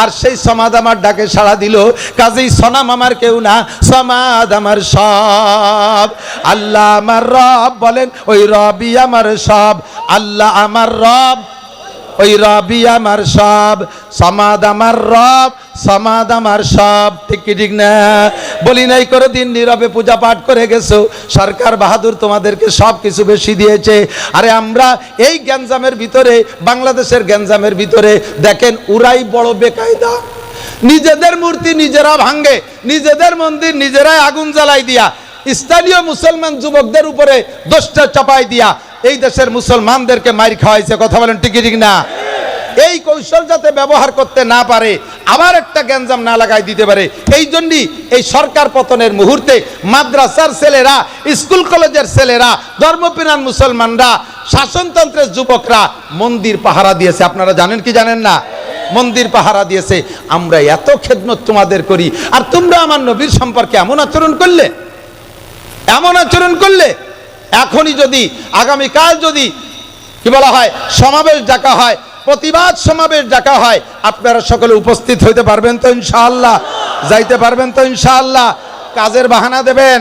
আর সেই সমাদ আমার ডাকে সাড়া দিল। কাজেই সনাম আমার কেউ না, সমাদ আমার সব। আল্লাহ আমার রব, বলেন ওই রবই আমার সব। আল্লাহ আমার রব, ওই রবি আমার সব। সমাদ আমার রব, সমাদ আমার সব। ঠিক কি ঠিক না? বলি নাই করে দিন নীরবে পূজা পাঠ করে গেছো, সরকার বাহাদুর তোমাদেরকে সব কিছু বেশি দিয়েছে। আরে আমরা এই গ্যাঞ্জামের ভিতরে, বাংলাদেশের গ্যাঞ্জামের ভিতরে দেখেন উরাই বড় বেকায়দা। নিজেদের মূর্তি নিজেরা ভাঙ্গে, নিজেদের মন্দির নিজেরাই আগুন জ্বালাই দিয়া, স্থানীয় মুসলমান যুবকদের উপরে দোষটা চাপাই দিয়া এই দেশের মুসলমানদেরকে মাইর খাওয়াইছে। কথা বলেন ঠিক ঠিক না? এই কৌশল যাতে ব্যবহার করতে না পারে, আবার একটা গ্যাঞ্জাম না লাগাই দিতে পারে, এই জন্যই এই সরকার পতনের মুহূর্তে মাদ্রাসার ছেলেরা, স্কুল কলেজের ছেলেরা, ধর্মপ্রাণ মুসলমানরা, শাসনতন্ত্রের যুবকরা মন্দির পাহারা দিয়েছে। আপনারা জানেন কি জানেন না? মন্দির পাহারা দিয়েছে। আমরা এত খেদমত তোমাদের করি, আর তোমরা আমার নবীর সম্পর্কে এমন আচরণ করলে, এমন আচরণ করলে। এখনই যদি, আগামীকাল যদি কি বলা হয়, সমাবেশ ডাকা হয়, প্রতিবাদ সমাবেশ ডাকা হয়, আপনারা সকলে উপস্থিত হইতে পারবেন তো ইনশাআল্লাহ? যাইতে পারবেন তো ইনশাআল্লাহ? কাজের বাহানা দেবেন,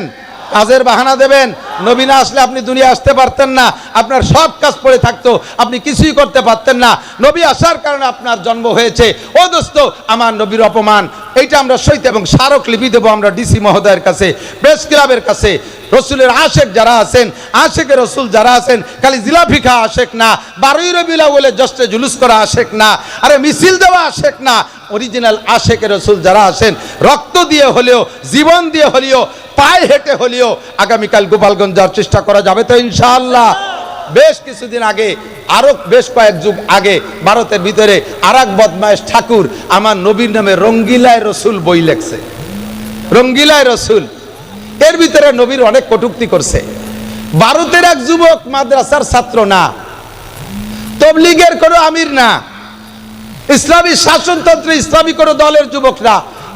কাজের বাহানা দেবেন। নবী না আসলে আপনি দুনিয়া আসতে পারতেন না, আপনার সব কাজ পড়ে থাকতো, আপনি কিছুই করতে পারতেন না। নবী আসার কারণে আপনার জন্ম হয়েছে। ও দোস্ত, আমার নবীর অপমান এইটা আমরা সইতে, এবং স্মারক লিপি দেবো আমরা ডিসি মহোদয়ের কাছে, প্রেস ক্লাবের কাছে। রসুলের আশেক যারা আছেন, আশেকে রসুল যারা আছেন, খালি জিলাপি খাওয়া আশেক না, 12ই রবিউল আউয়ালে জশ্নে জুলুস করা আশেক না, আরে মিছিল দেওয়া আশেক না। অরিজিনাল আশেকে রসুল যারা আছেন, রক্ত দিয়ে হলেও, জীবন দিয়ে হলেও, পায়ে হেঁটে হলেও আগামীকাল গোপালগঞ্জ যাওয়ার চেষ্টা করা যাবে তো ইনশাআল্লাহ? বেশ কিছুদিন আগে, আরো বেশ কয়েক যুগ আগে, ভারতের ভিতরে আর এক বদমায়েশ ঠাকুর আমার নবীর নামে রঙ্গিলায় রসুল বই লেখছে। রঙ্গিলায় রসুল, এর ভিতরে নবীর অনেক কটূক্তি করছে। ভারতের এক যুবক, মাদ্রাসার ছাত্র না, তবলিগের কোনো আমির না, ইসলামী শাসনতন্ত্রে ইসলামী কোনো দলের যুবক না,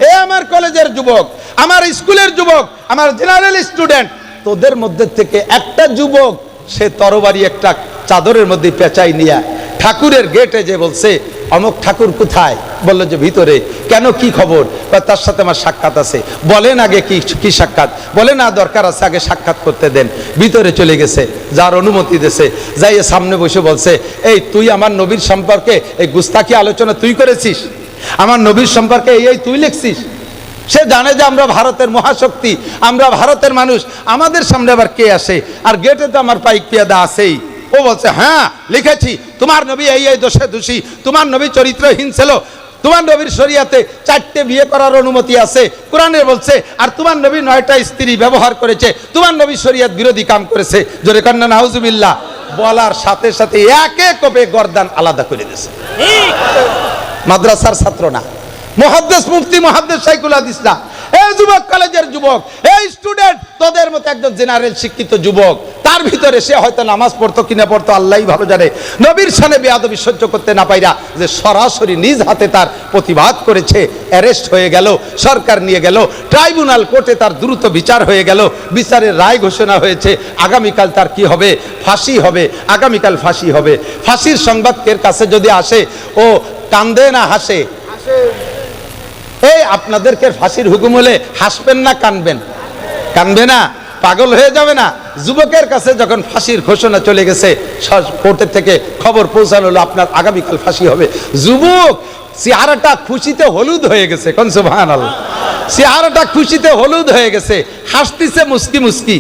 এ আমার কলেজের যুবক, আমার স্কুলের যুবক, আমার জেনারেল স্টুডেন্ট। তোদের মধ্যে থেকে একটা যুবক, সে তরবারি একটা চাদরের মধ্যে পেঁচাই নিয়ে ঠাকুরের গেটে যে বলছে, অমুক ঠাকুর কোথায়? বললো যে ভিতরে। কেন, কি খবর? তার সাথে আমার সাক্ষাৎ আছে। বলেন আগে কি সাক্ষাৎ? বলে না, দরকার আছে, আগে সাক্ষাৎ করতে দেন। ভিতরে চলে গেছে, যার অনুমতি দিয়েছে, যাই সামনে বসে বলছে, এই তুই আমার নবীর সম্পর্কে এই গুস্তাখি আলোচনা তুই করেছিস? আমার নবীর সম্পর্কে এই তুই লিখছিস? সে জানে যে আমরা ভারতের মহাশক্তি, আমরা ভারতের মানুষ, আমাদের সামনে আবার কে আসে? আর গেটে তো আমার পাইক পেয়াদা আছেই। ও বলছে, হ্যাঁ লিখেছি, তোমার নবী এই দোষে দোষী, তোমার নবী চরিত্রহীন ছিল, তোমার নবীর শরিয়াতে 4টে বিয়ে করার অনুমতি আছে, কোরআনে বলছে, আর তোমার নবী 9টা স্ত্রী ব্যবহার করেছে, তোমার নবী শরিয়াত বিরোধী কাম করেছে। জোরে কন্যা নাউজুবিল্লাহ। বলার সাথে সাথে একে কোপে গর্দান আলাদা করে দিয়েছে। মাদ্রাসার ছাত্র না, মুহাদ্দিস, মুফতি মুহাদ্দিস শাইখুল হাদিস না, এই যুবক, কলেজের যুবক, এই স্টুডেন্ট, তোদের মতো একজন জেনারেল শিক্ষিত যুবক, তার ভিতরে সে হয়তো নামাজ পড়তো কিনা পড়তো আল্লাহই ভালো জানে, নবীর সানে বেয়াদবি সহ্য করতে না পাইরা যে সরাসরি নিজ হাতে তার প্রতিবাদ করেছে, অ্যারেস্ট হয়ে গেল, সরকার নিয়ে গেল, ট্রাইব্যুনাল কোর্টে তার দ্রুত বিচার হয়ে গেল, বিচারের রায় ঘোষণা হয়েছে, আগামীকাল তার কি হবে? ফাঁসি হবে, আগামীকাল ফাঁসি হবে। ফাঁসির সংবাদ এর কাছে যদি আসে, ও কান্দে না হাসে? এই আপনাদেরকে ফাঁসির হুকুম হলে হাসবেন না কানবেন? কানবে না? পাগল হয়ে যাবে না? যুবকের কাছে যখন ফাঁসির ঘোষণা চলে গেছে, কোর্টের থেকে খবর পৌঁছানো হলো আপনার আগামীকাল ফাঁসি হবে, যুবক চেহারাটা খুশিতে হলুদ হয়ে গেছে। কোন সুবহানাল্লাহ। চেহারাটা খুশিতে হলুদ হয়ে গেছে, হাসতিছে মুস্কি মুস্কি।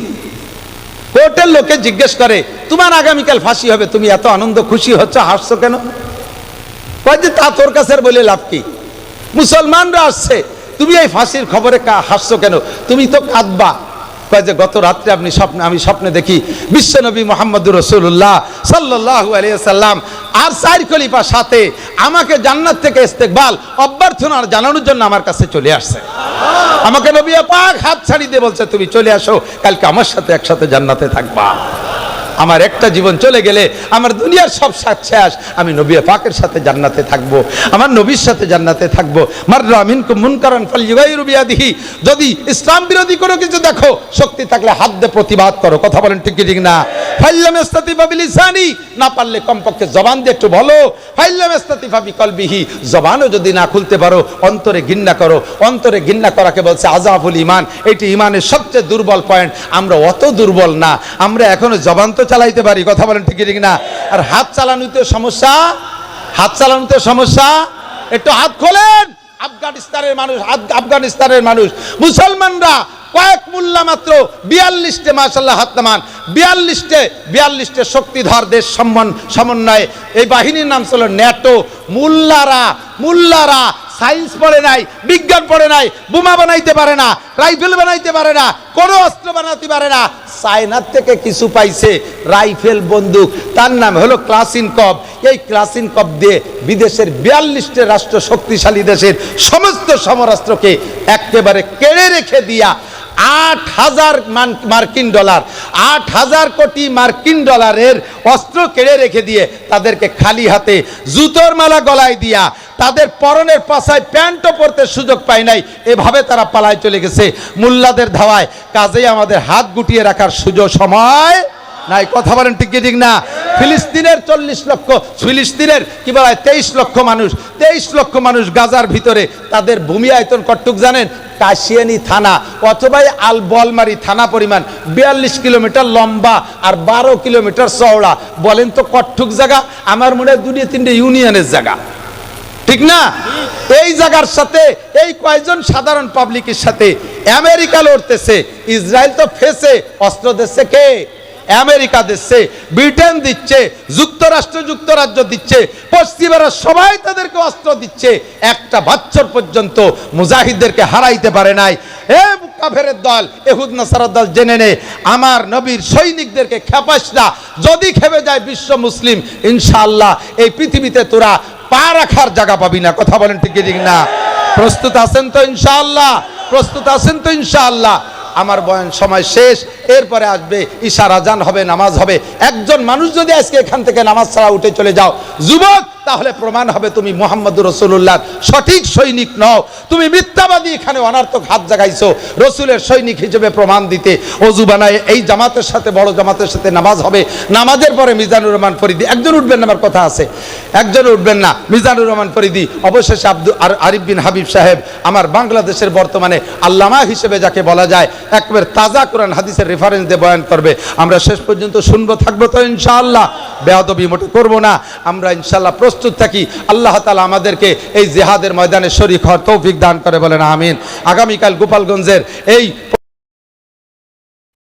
কোর্টের লোকে জিজ্ঞেস করে, তোমার আগামীকাল ফাঁসি হবে, তুমি এত আনন্দ খুশি হচ্ছ, হাসছো কেন? কয় যে তা তোর কাছে বলে লাভ কি? মুসলমানরা আসছে, তুমি এই ফাঁসির খবরে হাসছো কেন? তুমি তো কাঁদবা, কয় যে গত রাত্রে আমি স্বপ্নে দেখি বিশ্বনবী মুহাম্মদুর রাসূলুল্লাহ সাল্লাল্লাহু আলাইহি সাল্লাম আর 4 খলিফা সাথে আমাকে জান্নাত থেকে ইস্তেকবাল অভ্যর্থনা জানানোর জন্য আমার কাছে চলে আসছে। আমাকে নবী পাক হাত ছাড়ি দিয়ে বলছে, তুমি চলে আসো, কালকে আমার সাথে একসাথে জান্নাতে থাকবা। আমার একটা জীবন চলে গেলে আমার দুনিয়ার সব সাথ শেষ, আমি নবী পাকের সাথে জান্নাতে থাকবো, আমার নবীর সাথে জান্নাতে থাকবো। মাররা মিনকুম মুনকারান ফালইয়ুগাইরু বিয়াদিহি, যদি ইসলাম বিরোধী কোনো কিছু দেখো, শক্তি থাকলে হাত দিয়ে প্রতিবাদ করো। কথা বলেন ঠিক কি ঠিক না? ফাইল্লাম ইস্তাতিফা বিলিসানি, না পারলে কমপক্ষে জবান দিয়ে একটু বলো। ফাইল্লাম ইস্তাতিফা বিকলবিহি, জবানও যদি না খুলতে পারো, অন্তরে ঘৃণা করো। অন্তরে ঘৃণা করাকে বলছে আযাফুল ঈমান। এটি ঈমানের সবচেয়ে দুর্বল পয়েন্ট। আমরা অত দুর্বল না, আমরা এখনো জবান তো চালাইতে পারি। কথা বলেন ঠিক ঠিক না? আর হাত চালানোতে সমস্যা, হাত চালানোতে সমস্যা। একটু হাত খোলেন। আফগানিস্তানের মানুষ মুসলমানরা কয়েক মোল্লা মাত্র 42টে, মাশাআল্লাহ হাত নামান, 42টে শক্তিধর দেশ সমন্বয়ে এই বাহিনীর নাম ছিল ন্যাটো। মুল্লারা সায়েন্স পড়ে নাই, বিজ্ঞান পড়ে নাই, বোমা বানাইতে পারে না, রাইফেল বানাইতে পারে না, কোনো অস্ত্র বানাতে পারে না। চায়নার থেকে কিছু পাইছে, রাইফেল বন্দুক, তার নাম হলো ক্লাসিনকভ। এই ক্লাসিনকভ দিয়ে বিদেশের 42টে রাষ্ট্র শক্তিশালী দেশের সমস্ত সমরাস্ত্রকে একেবারে কেড়ে রেখে দিয়া 8,000 মার্কিন ডলার, 8,000 কোটি মার্কিন ডলারের অস্ত্র কেড়ে রেখে দিয়ে তাদেরকে খালি হাতে জুতোর মালা গলায় দিয়া তাদের পরনের পাশায় প্যান্টও পরতে সুযোগ পায় নাই, এভাবে তারা পালায় চলে গেছে মুল্লাদের ধাওয়ায়। কাজেই আমাদের হাত গুটিয়ে রাখার সুযোগ সময় নাই। কথা বলেন ঠিক ঠিক না? ফিলিস্তিনের 40 লক্ষ, ফিলিস্তিনের কি বলা হয় 23 লক্ষ মানুষ, 23 লক্ষ মানুষ গাজার ভিতরে। তাদের ভূমি আয়তন কতটুক জানেন? কাশিয়ানি থানা অথবা আল বলমারি থানা পরিমাণ, 42 কিলোমিটার লম্বা আর 12 কিলোমিটার চওড়া। বলেন তো কতটুক জায়গা? আমার মনে হয় 2-3টে ইউনিয়নের জায়গা, ঠিক না? এই জায়গার সাথে এই কয়েকজন সাধারণ পাবলিকের সাথে আমেরিকা লড়তেছে। ইসরায়েল তো ফেসে, অস্ত্র দিচ্ছে কে? আমেরিকা দিচ্ছে, ব্রিটেন দিচ্ছে, যুক্তরাজ্য দিচ্ছে, পশ্চিমারা সবাই তাদেরকে অস্ত্র দিচ্ছে। একটা বছর পর্যন্ত মুজাহিদদেরকে হারাইতে পারে নাই। এ কাফেরের দল, ইহুদ নাসারার দল, জেনে নে, আমার নবীর সৈনিকদেরকে খেপাস না। যদি খেপে যায় বিশ্ব মুসলিম, ইনশাআল্লাহ এই পৃথিবীতে তোরা পা রাখার জায়গা পাবি না। কথা বলেন ঠিক ঠিক না? প্রস্তুত আছেন তো ইনশাআল্লাহ? প্রস্তুত আছেন তো ইনশাআল্লাহ? আমার বয়ান সময় শেষ, এরপরে আসবে ইশার আজান হবে, নামাজ হবে। একজন মানুষ যদি আজকে এখান থেকে নামাজ ছাড়া উঠে চলে যাও যুবক, তাহলে প্রমাণ হবে তুমি মুহাম্মদুর রাসূলুল্লাহর সঠিক সৈনিক নও, তুমি মিথ্যাবাদী। এখানে অনার্থক হাত জাগাইছো রসুলের সৈনিক হিসেবে প্রমাণ দিতে। অজু বানায় এই জামাতের সাথে, বড় জামাতের সাথে নামাজ হবে। নামাজের পরে মিজানুর রহমান ফরিদি, একজন উঠবেন না, আমার কথা আছে, একজন উঠবেন না। মিজানুর রহমান ফরিদি, অবশেষে আরিফ বিন হাবিব সাহেব, আমার বাংলাদেশের বর্তমানে আল্লামা হিসেবে যাকে বলা যায়, একবার তাজা কোরআন হাদিসের রেফারেন্স দিয়ে বয়ান করবে। আমরা শেষ পর্যন্ত শুনবো, থাকবো তো ইনশাআল্লাহ? বেয়াদবি মোটে করবো না। আমরা ইনশাআল্লাহ প্রস্তুত থাকি। আল্লাহ তাআলা আমাদেরকে এই জিহাদের ময়দানে শরীক হওয়ার তৌফিক দান করে, বলেন আমিন। আগামীকাল গোপালগঞ্জের এই